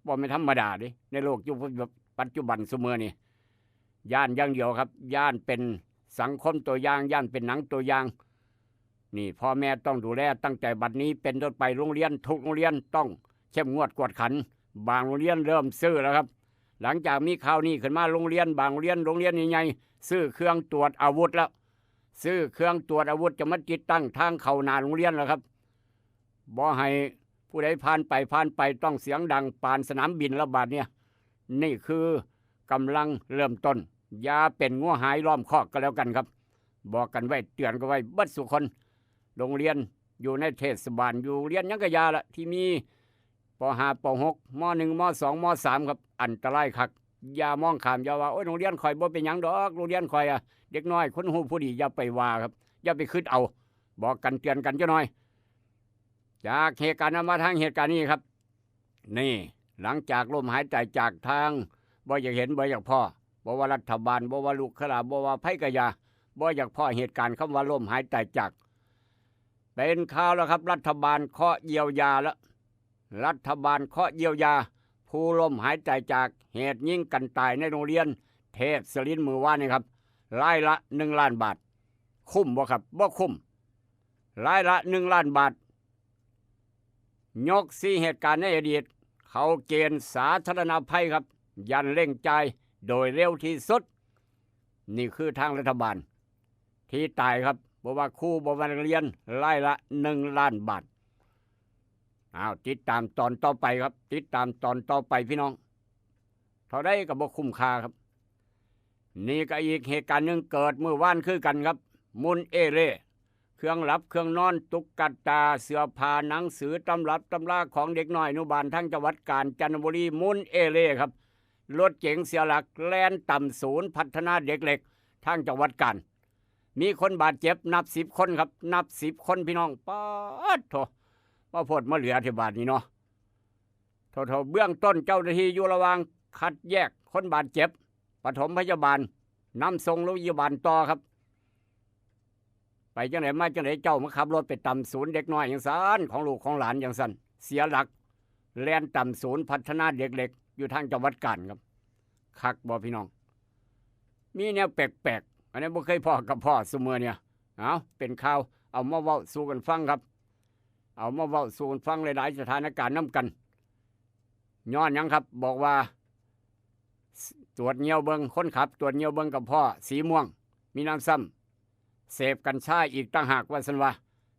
Speaker 2: บ่ไม่ธรรมดาดิในโลกยุคปัจจุบันเสมอนี่ย่านอย่างเดียวครับย่านเป็นสังคมตัวอย่างย่านเป็นหนังตัวอย่างนี่พ่อแม่ต้องดูแลตั้งแต่บัดนี้เป็นต้นไปโรงเรียนทุกโรงเรียนต้องเข้มงวดกวดขันบางโรงเรียนเริ่มซื้อแล้วครับหลังจากมีข่าวนี้ขึ้นมาโรงเรียนบางโรงเรียนใหญ่ๆซื้อเครื่องตรวจอาวุธแล้วซื้อเครื่องตรวจอาวุธจะมาติดตั้งทางเข้าหน้าโรงเรียนแล้วครับบ่ให้ผู้ใดผ่านไปต้องเสียงดังปานสนามบินระบาดเนี่ยนี่คือกำลังเริ่มต้นอย่าเป็นงัวหายล้อมคอกก็แล้วกันครับบอกกันไว้เตือนกันไว้เบิดสุคนโรงเรียนอยู่ในเทศบาลอยู่เรียนยังกะยาละที่มีป .5 ป .6 ม .1 ม .2 ม .3 ครับอันตรายคักอย่ามองข้ามอย่าว่าโอ้ยโรงเรียนข่อยบ่เป็นหยังดอกโรงเรียนข่อยเด็กน้อยคนหูผู้ดีอย่าไปว่าครับอย่าไปคิดเอาบอกกันเตือนกันจ้าน้อยจากเหตุการณ์มาทางเหตุการณ์นี้ครับนี่หลังจากลมหายใจจากทางบ่อยากเห็นบ่อยากพ่อบ่ว่ารัฐบาลบ่ว่าลูกขลาบ่ว่าไผกะยาบ่อยากพ่อเหตุการณ์คำว่าลมหายใจจากเป็นข่าวแล้วครับรัฐบาลเคาะเยียวยาแล้วรัฐบาลเคาะเยียวยาผู้ลมหายใจจากเหตุยิงกันตายในโรงเรียนเทพศรินทร์มื้อวานนี่ครับรายละ1 ล้านบาทคุ้มบ่ครับบ่คุ้มรายละ1 ล้านบาทยก4เหตุการณ์ในอดีตเขาเกณฑ์สาธารณภัยครับยันเร่งใจโดยเร็วที่สุดนี่คือทางรัฐบาลที่ตายครับบ่ว่าครูบ่ว่านักเรียนรายละ1 ล้านบาท ติดตามตอนต่อไปครับติดตามตอนต่อไปพี่น้องเท่าได้ก็บ่คุ้มค่าครับนี่ก็อีกเหตุการณ์หนึ่งเกิดเมื่อวานคือกันครับมุนเอเร่เครื่องหลับเครื่องนอนตุ๊กตาเสื้อผ้าหนังสือตำรับตำราของเด็กน้อยอนุบาลทั้งจังหวัดกาญจนบุรีมุนเอเร่ครับรถเก๋งเสียหลักแล่นต่ำศูนย์พัฒนาเด็กเล็กทั้งจังหวัดกาญมีคนบาดเจ็บนับ10 คนครับนับ10 คนพี่น้องป๊าดโถมาพดมาเหลือที่บาดนี้เนาะโถเบื้องต้นเจ้าหน้าที่อยู่ระหว่างคัดแยกคนบาดเจ็บปฐมพยาบาลนำส่งโรงพยาบาลต่อครับไปจังไหนมาจังไหนเจ้ามาขับรถไปต่ำศูนย์เด็กน้อยอย่างซันของลูกของหลานอย่างซันเสียหลักแล่นต่ำศูนย์พัฒนาเด็กเล็กอยู่ทางจังหวัดกาญครับคักบ่พี่น้องมีแนวแปลกๆอันนี้บ่เคยพ่อกับพ่อเสมอเนี่ยเอาเป็นข่าวเอามาเว้าสู่กันฟังครับเอามาเว้าสู่กันฟังหลายๆสถานการณ์นำกันย้อนยังครับบอกว่าตรวจเงียวเบิงคนขับตรวจเงียวเบิงกับพ่อสีม่วงมีน้ำซ้ำเสพกัญชาอีกต่างหากว่าสันว่า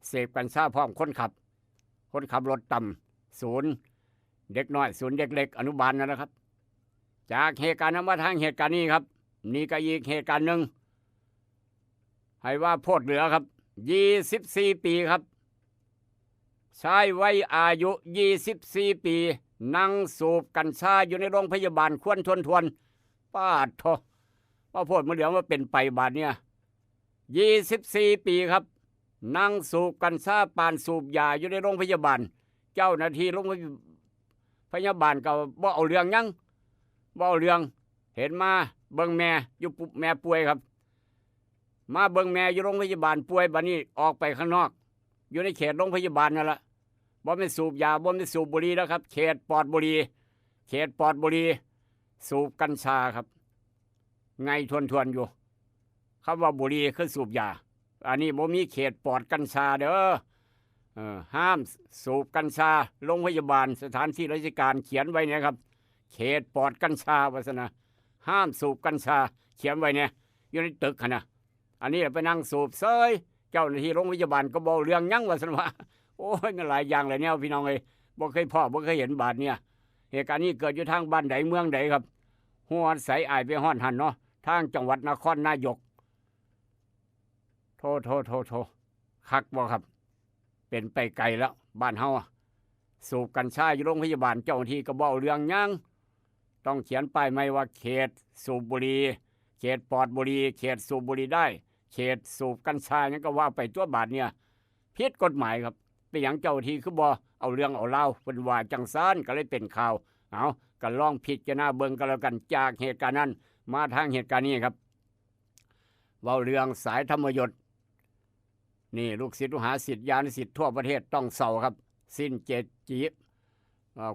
Speaker 2: เสพกัญชาพร้อมคนขับรถต่ำศูนย์เด็กน้อยศูนย์เด็กเล็กอนุบาลนะครับจากเหตุการณ์นั้นมาทางเหตุการณ์นี้ครับนี่ก็อีกเหตุการณ์หนึ่งให้ว่าโทษเหลือครับ24 ปีครับชายวัยอายุ24 ปีนั่งสูบกัญชาอยู่ในโรงพยาบาลควรทวนป้าดโถว่าโทษมันเหลือว่าเป็นไปบาดเนี่ย24 ปีครับนั่งสูบกัญชาปานสูบยาอยู่ในโรงพยาบาลเจ้าหน้าที่โรงพยาบาลก็บ่เอาเรื่องยังบ่เอาเรื่องเห็นมาเบิ่งแม่อยู่แม่ป่วยครับมาเบิ่งแม่อยู่โรงพยาบาลป่วยบัดนี้ออกไปข้างนอกอยู่ในเขตโรงพยาบาลนั่นแหละบ่ไม่สูบยาบ่ไม่สูบบุหรี่แล้วครับเขตปลอดบุหรี่สูบกัญชาครับไงทวนอยู่คำว่าบุหรี่คือสูบยาอันนี้บ่มีเขตปลอดกัญชาเด้อห้ามสูบกัญชาโรงพยาบาลสถานที่ราชการเขียนไว้เนี่ยครับเขตปลอดกัญชาว่าซั่นนะห้ามสูบกัญชาเขียนไว้เนี่ยอยู่ในตึกหั่นน่ะอันนี้ไปนั่งสูบเซยเจ้าหน้าที่โรงพยาบาลก็บ่เรื่องยังว่าซั่นว่าโอ้ยมันหลายอย่างเลยเนี่ยพี่น้องเอ้ยบ่เคยพ่อบ่เคยเห็นบาดเนี่ยเหตุการณ์นี้เกิดอยู่ทางบ้านใดเมืองใดครับหัวใสอายไปฮ้อนหันเนาะทางจังหวัดนครนายกโทคักบ่ครับเป็นไปไกลแล้วบ้านเฮาสูบกัญชาอยู่โรงพยาบาลเจ้าหน้าที่ก็บ่เรื่องยังต้องเขียนป้ายใหม่ว่าเขตสูบบุหรี่เขตปลอดบุหรี่เขตสูบบุหรี่ได้เขตสูบกัญชายังก็ว่าไปตัวบาทเนี่ยผิดกฎหมายครับเป็นอย่างเจ้าที่คือบ่เอาเรื่องเอาเล่าเป็นว่าจังซ่านก็เลยเป็นข่าวเอาก็ลองพิจารณาเบิ่งกันแล้วกันจากเหตุการณ์นั้นมาทางเหตุการณ์นี้ครับเว้าเรื่องสายธรรมยศนี่ลูกศิษย์ลูกหาศิษย์ญาณศิษย์ทั่วประเทศต้องเศร้าครับสิ้นเจจี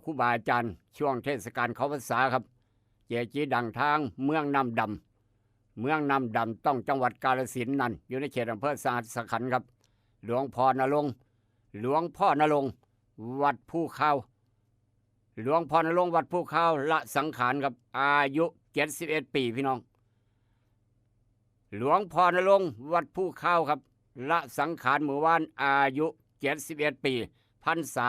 Speaker 2: ครูบาอาจารย์ช่วงเทศกาลเข้าพรรษาครับเจจีดังทางเมืองน้ำดำต้องจังหวัดกาฬสินธุ์นั่นอยู่ในเขตอำเภอสหัสขันธ์ครับหลวงพ่อนรงค์วัดภูเขาหลวงพ่อนรงค์วัดภูเขาละสังขารครับอายุ71 ปีพี่น้องหลวงพ่อนรงค์วัดภูเขาครับละสังขารเมื่อวานอายุ71 ปีพรรษา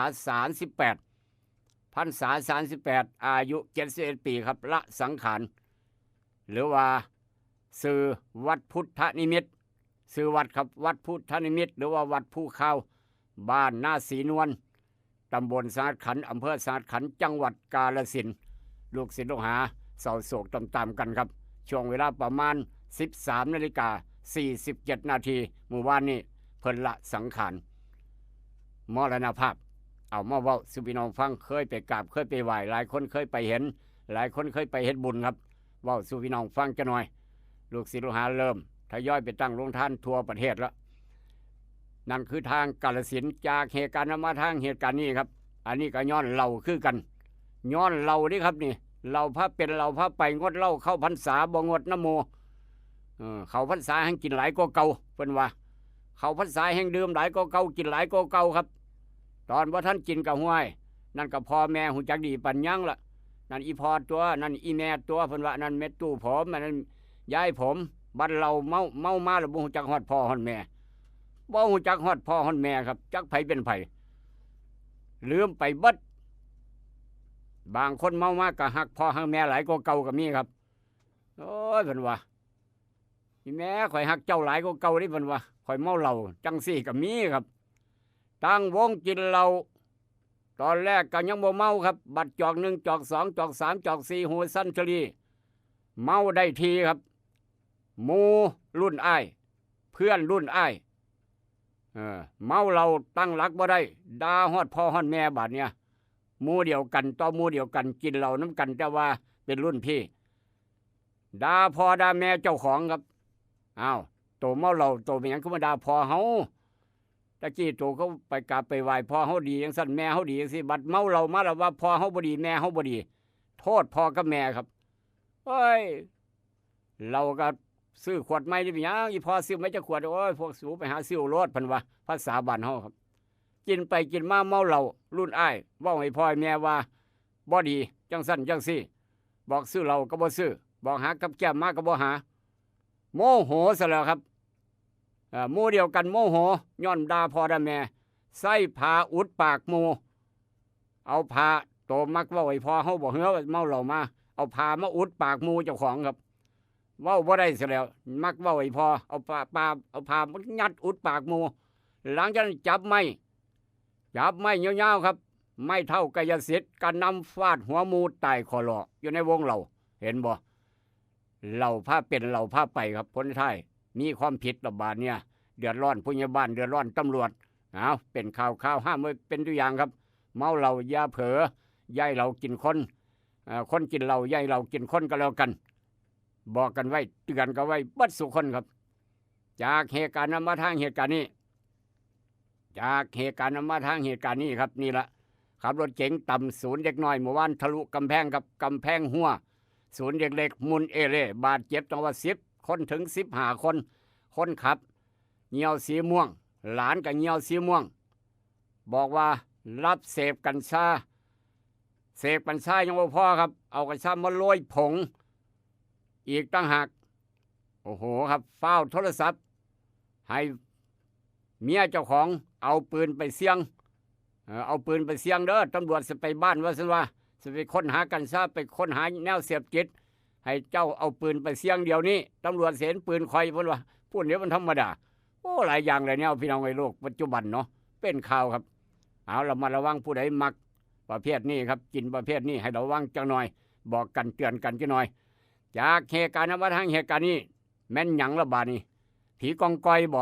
Speaker 2: 38อายุ71 ปีครับละสังขารหรือว่าสื่อวัดพุทธนิมิตรสื่อวัดครับวัดพุทธนิมิตรหรือว่าวัดภูเขาบ้านนาศรีนวลตำบลสหัสขันธ์อำเภอสหัสขันธ์จังหวัดกาฬสินธุ์ลูกศิษย์ลูกหาเศร้าโศกตามๆกันครับช่วงเวลาประมาณ 13:47 นาทีเมื่อวานนี้เพิ่นละสังขารมรณภาพเอามาเว้าสู่พี่น้องฟังเคยไปกราบเคยไปไหว้หลายคนเคยไปเห็นหลายคนเคยไปเฮ็ดบุญครับเว้าสู่พี่น้องฟังจักหน่อยลูกศิษย์ลูกหาเริ่มทยอยไปตั้งโรงทานทั่วประเทศแล้วนั่นคือทางกาฬสินธุ์จากเหตุการณ์มาทางเหตุการณ์นี้ครับอันนี้ก็ย้อนเหล้าคือกันย้อนเหล้านี่ครับนี่เหล้าพระเป็นเหล้าพระไปงดเหล้าเข้าพรรษาบ่งดนะโมเขาพรรษาแห่งกินหลายกว่าเก่าเพิ่นว่าเขาพรรษาแห่งดื่มหลายกว่าเก่ากินหลายกว่าเก่าครับตอนว่าท่านกินกับห้วยนั่นก็พ่อแม่หูจักดีปัญญังละนั่นอีพ่อตัวนั่นอีแม่ตัวเพิ่นว่านั่นเม็ดตู้ผมนั่นยายผมบัดเราเมามาแล้วบ่ฮู้จักฮอดพ่อฮอดแม่บ่ฮู้จักฮอดพ่อฮอดแม่ครับจักไผเป็นไผ ลืมไปเบิดบางคนเมามากก็หักพ่อหักแม่หลายกว่าเก่าก็มีครับโอ้ยเพิ่นว่าพี่แม่ข่อยหักเจ้าหลายกว่าเก่าดิเพิ่นว่าข่อยเมาเหล้าจังซี่ก็มีครับตั้งวงกินเหล้าตอนแรกก็ยังบ่เมาครับบัดจอก1จอก2จอก3จอก4หูสั้นชลีเมาได้ทีครับหมู่รุ่นอ้ายเพื่อนรุ่นอ้ายเมาเราตั้งหลักบ่ได้ด่าฮอดพ่อฮอดแม่บาดเนี่ยหมู่เดียวกันต่อหมู่เดียวกันกินเหล้าน้ำกันแต่ว่าเป็นรุ่นพี่ด่าพ่อด่าแม่เจ้าของครับอ้าวโตเมาเหล้าโตเป็นหยังคือมาด่าพ่อเฮาตะกี้โตเขาไปกราบไปไหว้พ่อเฮาดีจังซั่นแม่เฮาดีจังซี่บัดเมาเหล้ามาแล้วว่าพ่อเฮาบ่ดีแม่เฮาบ่ดีโทษพ่อกับแม่ครับโอ้ยเราก็ซื้อขวดใหม่ได้เป็นหยังอีพ่อซื้อไม่จะขวดโอ้ยพวกสูไปหาซื้อโลดเพิ่นว่าภาษาบ้านเฮาครับกินไปกินมาเมาเหล้ารุ่นอ้ายเว้าให้พ่อให้แม่ว่าบ่ดีจังซั่นจังซี่บอกซื้อเหล้าก็บ่ซื้อบอกหากับแก้มมาก็บ่หาโมโหซะแล้วครับหมู่เดียวกันโมโหย้อนด่าพ่อด่าแม่ใส่ผ้าอุดปากหมู่เอาผ้าโตมักเว้าให้พ่อเฮาบ่เหือเมาเหล้ามาเอาผ้ามาอุดปากหมู่เจ้าของครับเว้าบ่ได้ซะแล้วมักเว้าให้พ่อเอาผ้ามันยัดอุดปากหมู่หลังจากนั้นจับไม้ยาวๆครับไม่เท่ากายสิทธิ์การนำฟาดหัวหมู่ตายคอหลออยู่ในวงเหล้าเห็นบ่เหล้าผ้าเป็นเหล้าผ้าไปครับพ้นท้ายมีความผิดระบาดเนี่ยเดือดร้อนผู้ใหญ่บ้านเดือดร้อนตำรวจเป็นข่าวห้ามไว้เป็นตัวอย่างครับเมาเหล้าอย่าเผลอย่าเหล้ากินคนคนกินเหล้าอย่าเหล้ากินคนก็แล้วกันบอกกันไว้เตือนกันไว้บัดสุคนครับจากเหตุการณ์นำมาทางเหตุการณ์นี้ครับนี่ละขับรถเก๋งต่ำศูนย์เด็กน้อยเมื่อวานทะลุกำแพงกับกำแพงหัวศูนย์เด็กเล็กมุนเอเล่บาดเจ็บตั้งว่า10 คนถึง15 คนคนขับเหี่ยวสีม่วงหลานกับเหี่ยวสีม่วงบอกว่ารับเสพกัญชายังบ่พอครับเอากัญชามาโรยผงอีกตั้งหากโอ้โหครับฟ้าวโทรศัพท์ให้เมียเจ้าของเอาปืนไปเสี่ยงเด้อตำรวจจะไปบ้านว่าซั่นว่าจะไปค้นหากัญชาไปค้นหาแนวเสพติดให้เจ้าเอาปืนไปเสี่ยงเดี๋ยวนี้ตำรวจเห็นปืนคอยเพิ่นว่าพูดเดี๋ยวมันธรรมดาโอ้หลายอย่างเลยเนี่ยพี่น้องในโลกปัจจุบันเนาะเป็นข่าวครับเอาเรามาระวังผู้ใดมักประเภทนี้ครับกินประเภทนี้ให้ระวังจังหน่อยบอกกันเตือนกันจังหน่อยจากเหตุการณ์มาทางเหตุการณ์นี้แม่นหยังละบาดนี้ผีกองกอยบ่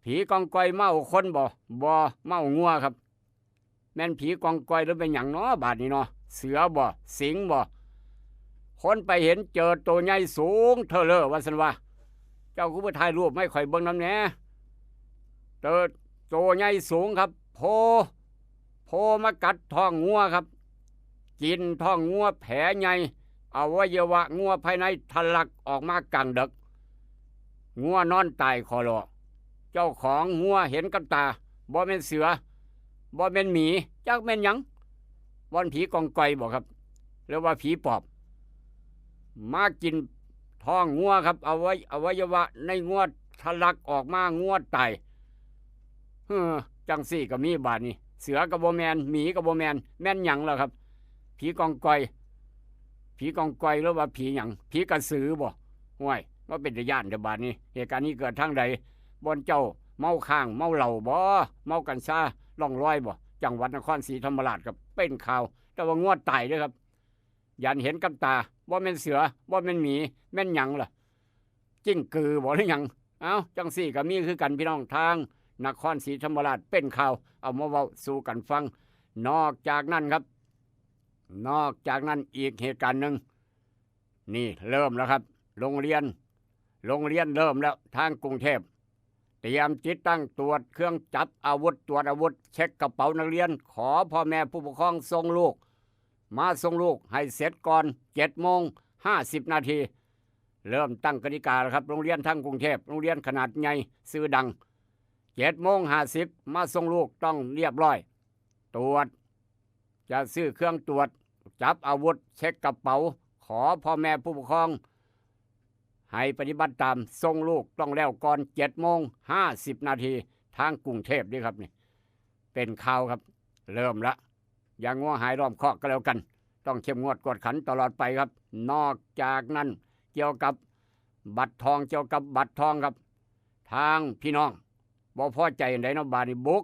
Speaker 2: ผีกองกอยเมาคนบ่เมางัวครับแม่นผีกองกอยหรือเป็นหยังเนาะบาดนี้เนาะเสือบ่สิงบ่คนไปเห็นเจอตัวใหญ่สูงเท่าเลอว่าซั่นว่าเจ้ากูไปถ่ายรูปไม่ค่อยเบิ่งนำแหน่เจอตัวใหญ่สูงครับโผล่มากัดท้องงัวครับกินท้องงัวแผลใหญ่อวัยวะงัวภายในทะลักออกมากลางดึกงัวนอนตายคอรอเจ้าของงัวเห็นกับตาบ่แม่นเสือบ่แม่นหมีจักแม่นหยังบ่ผีกองกอยบ่ครับหรือว่าผีปอบมากินท้องงัวครับอวัยวะในงัวทะลักออกมางัวตายจังซี่ก็มีบาดนี้เสือก็บ่แม่นหมีก็บ่แม่นแม่นหยังล่ะครับผีกองกอยหรือว่าผีหยังผีกระสือบ่ห่วยว่าเป็นตาย้านเด้อบาดนี้เหตุการณ์นี้เกิดทางใดบ่เจ้าเมาข้างเมาเหล้าบ่เมากัญชาล่องลอยบ่จังหวัดนครศรีธรรมราชครับเป็นข่าวแต่ว่างวดตายเด้อครับยันเห็นกับตาบ่แม่นเสือบ่แม่นหมีแม่นหยังล่ะจิ้งกือบ่หรือหยังเอ้าจังซี่ก็มีคือกันพี่น้องทางนครศรีธรรมราชเป็นข่าวเอามาเว้าสู่กันฟังนอกจากนั้นอีกเหตุการณ์หนึ่งนี่เริ่มแล้วครับโรงเรียนเริ่มแล้วทางกรุงเทพเตรียมติดตั้งตรวจเครื่องจับอาวุธตรวจอาวุธเช็คกระเป๋านักเรียนขอพ่อแม่ผู้ปกครองส่งลูกให้เสร็จก่อน7:50 นาทีเริ่มตั้งกติกาแล้วครับโรงเรียนทางกรุงเทพโรงเรียนขนาดใหญ่ชื่อดัง7:50มาส่งลูกต้องเรียบร้อยตรวจจะซื้อเครื่องตรวจจับอาวุธเช็คกระเป๋าขอพ่อแม่ผู้ปกครองให้ปฏิบัติตามส่งลูกต้องแล้วก่อน7:50 นาทีทางกรุงเทพนี่ครับนี่เป็นข่าวครับ เริ่มละอย่างงัวหายล้อมคอกก็แล้วกันต้องเข้มงวดกวดขันตลอดไปครับนอกจากนั้นเกี่ยวกับบัตรทองครับทางพี่น้องบ่พอใจอันใดเนาะบาดนี้บุก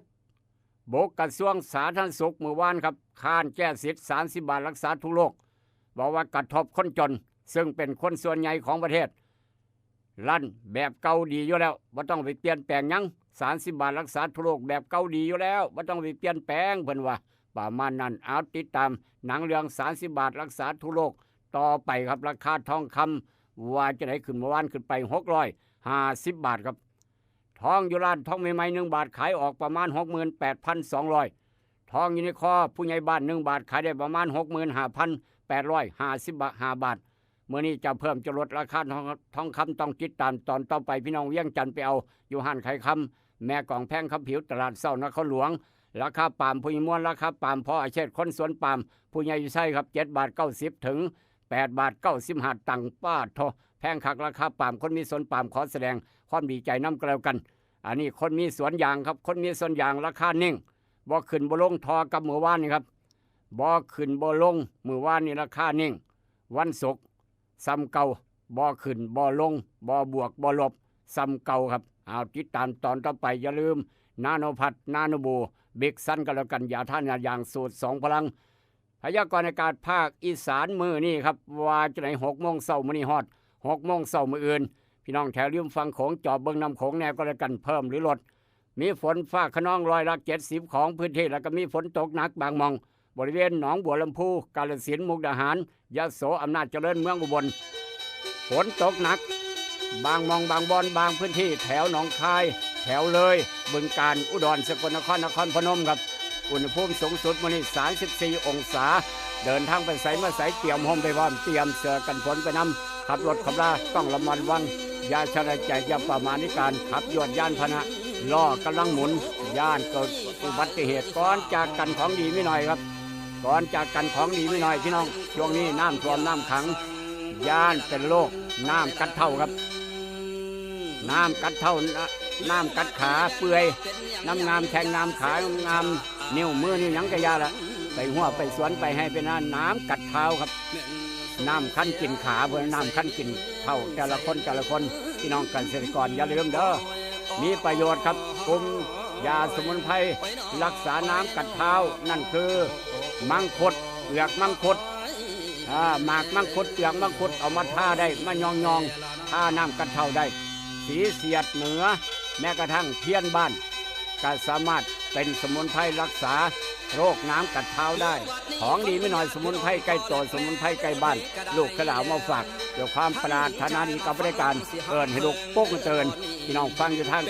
Speaker 2: กระทรวงสาธารณสุขเมื่อวานครับค้านแก้สิทธิ์30 บาทรักษาทุกโรคบอกว่ากระทบคนจนซึ่งเป็นคนส่วนใหญ่ของประเทศลั่นแบบเก่าดีอยู่แล้วบ่ต้องไปเปลี่ยนแปลงหยัง30 บาทรักษาทุกโรคแบบเก่าดีอยู่แล้วบ่ต้องไปเปลี่ยนแปลงเพิ่นว่าประมาณนั้นเอาติดตามหนังเรื่อง30 บาทรักษาทุกโรคต่อไปครับราคาทองคำว่าจะไหนขึ้นเมื่อวานขึ้นไป650 บาทครับทองอยู่ร้านทองใหม่ๆ1 บาทขายออกประมาณ 68,200 ทองอยู่ในคอผู้ใหญ่บ้าน1 บาทขายได้ประมาณ 65,850 บาทเมื่อนี้จะเพิ่มจะลดราคาทองคำต้องติดตามตอนต่อไปพี่น้องเวียงจันทร์ไปเอาอยู่ห้านไข่คำแม่กองแพงคำผิวตลาดเศร้านครหลวงราคาปาล์มผู้ใหญ่ม้วนราคาปาล์มพออาเชษคนสวนปาล์มผู้ใหญ่อยู่ไส้ครับ7 บาท 90 ถึง 8 บาท 95 ตังค์ป้าทอแพงคักราคาปาล์มคนมีสวนปาล์มขอแสดงความดีใจน้ำกระแล้วกันอันนี้คนมีสวนยางครับคนมีสวนยางราคานิ่งบ่ขึ้นบ่ลงทอกับเมื่อวานนี่ครับบ่ขึ้นบ่ลงเมื่อวานนี่ราคานิ่งวันศุกร์ซ้ำเก่าบ่ขึ้นบ่ลงบ่บวกบ่ลบซ้ำเก่าครับเอาติดตามตอนต่อไปอย่าลืมนาโนพัดนาโนบูบิ๊กซันกันแล้วกันยาท่านอย่างสูตร2 พลังพยากรณ์อากาศภาคอีสานมื้อนี้ครับว่าจะไหน6 โมงเช้ามื้อนี้ฮอด6 โมงเช้ามื้ออื่นพี่น้องแถวริมฝั่งโขงจอบเบิ่งน้ำโขงแนวก็แล้วกันเพิ่มหรือลดมีฝนฟ้าคะนอง70%ของพื้นที่แล้วก็มีฝนตกหนักบางหม่องบริเวณหนองบัวลำพูกาฬสินธุ์มุกดาหารยโสอำนาจเจริญเมืองอุบลฝนตกหนักบางหม่องบางบอนบางพื้นที่แถวหนองคายแถวเลยบึงกาฬอุดรสกลนครนครพนมครับอุณหภูมิสูงสุดมื้อนี้34 องศาเดินทางไปไสมาไสเตรียมห่มไปพร้อมเตรียมเสื้อกันฝนไปนำขับรถขับราต้องระมัดระวังอย่าชะล่าใจอย่าประมาทในการขับยวดยานพาหนะล้อกำลังหมุนย่านเกิดอุบัติเหตุก่อนจากกันของดีไม่หน่อยครับก่อนจากกันของดีไม่หน่อยพี่น้องช่วงนี้น้ำท่วมน้ำขังย่านเป็นโรคน้ำกัดเท่าครับน้ำกัดเท่าน้ำกัดขาเปื่อยน้ำงามแทงงามขางามนิ้วมือนิ้วหยังกระยาละไปหัวไปสวนไปให้เป็นน้ำกัดเท้าครับน้ำขั้นกินขาเพื่อน้ำขั้นกินเท่าแต่ละคนพี่น้องเกษตรกรอย่าลืมเด้อมีประโยชน์ครับกลุ่มยาสมุนไพรรักษาน้ำกัดเท้านั่นคือมังคุดเปลือกมังคุดหมากมังคุดเปลือกมังคุดเอามาทาได้มายองทาน้ำกัดเท้าได้สีเสียดเหนือแม้กระทั่งเพี้ยนบ้านก็สามารถเป็นสมุนไพรรักษาโรคน้ำกัดเท้าได้ของดีไม่น้อยสมุนไพรใกล้ตัวสมุนไพรใกล้บ้านลูกกระดาวมาฝากเดี๋ยวความปรารถนาดีกับบริการเอิญให้ลูกโป๊กเตือนพี่น้องฟังอยู่ทาง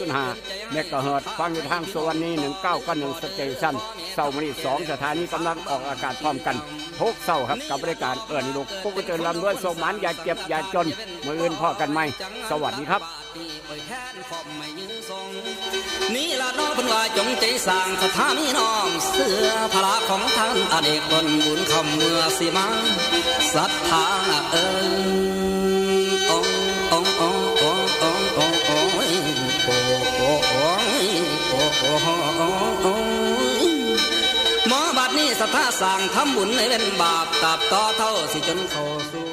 Speaker 2: 96.5เมกะเฮิรตซ์ฟังอยู่ทางสวรรค์นี้1991สเตชันเสาร์มื้อนี้2 สถานีกำลังออกอากาศพร้อมกันทุกเสาร์ครับกับบริการเอิญให้ลูกโป๊กเตือนลำด้วยส่งหมานอย่าเจ็บอย่าจนมื้ออื่นพ่อกันใหม่สวัสดีครับ
Speaker 1: นี่ละน้องเป็นว่าจงใจสร้างสถานีน้อมเสื้อพระของท่านอเนกบนบุญคำเมื่อสิมาศรัทธาหมอบัดนี้ศรัทธาสร้างทำบุญให้เป็นบาปตับต่อเท่าสิจนเข้าสู่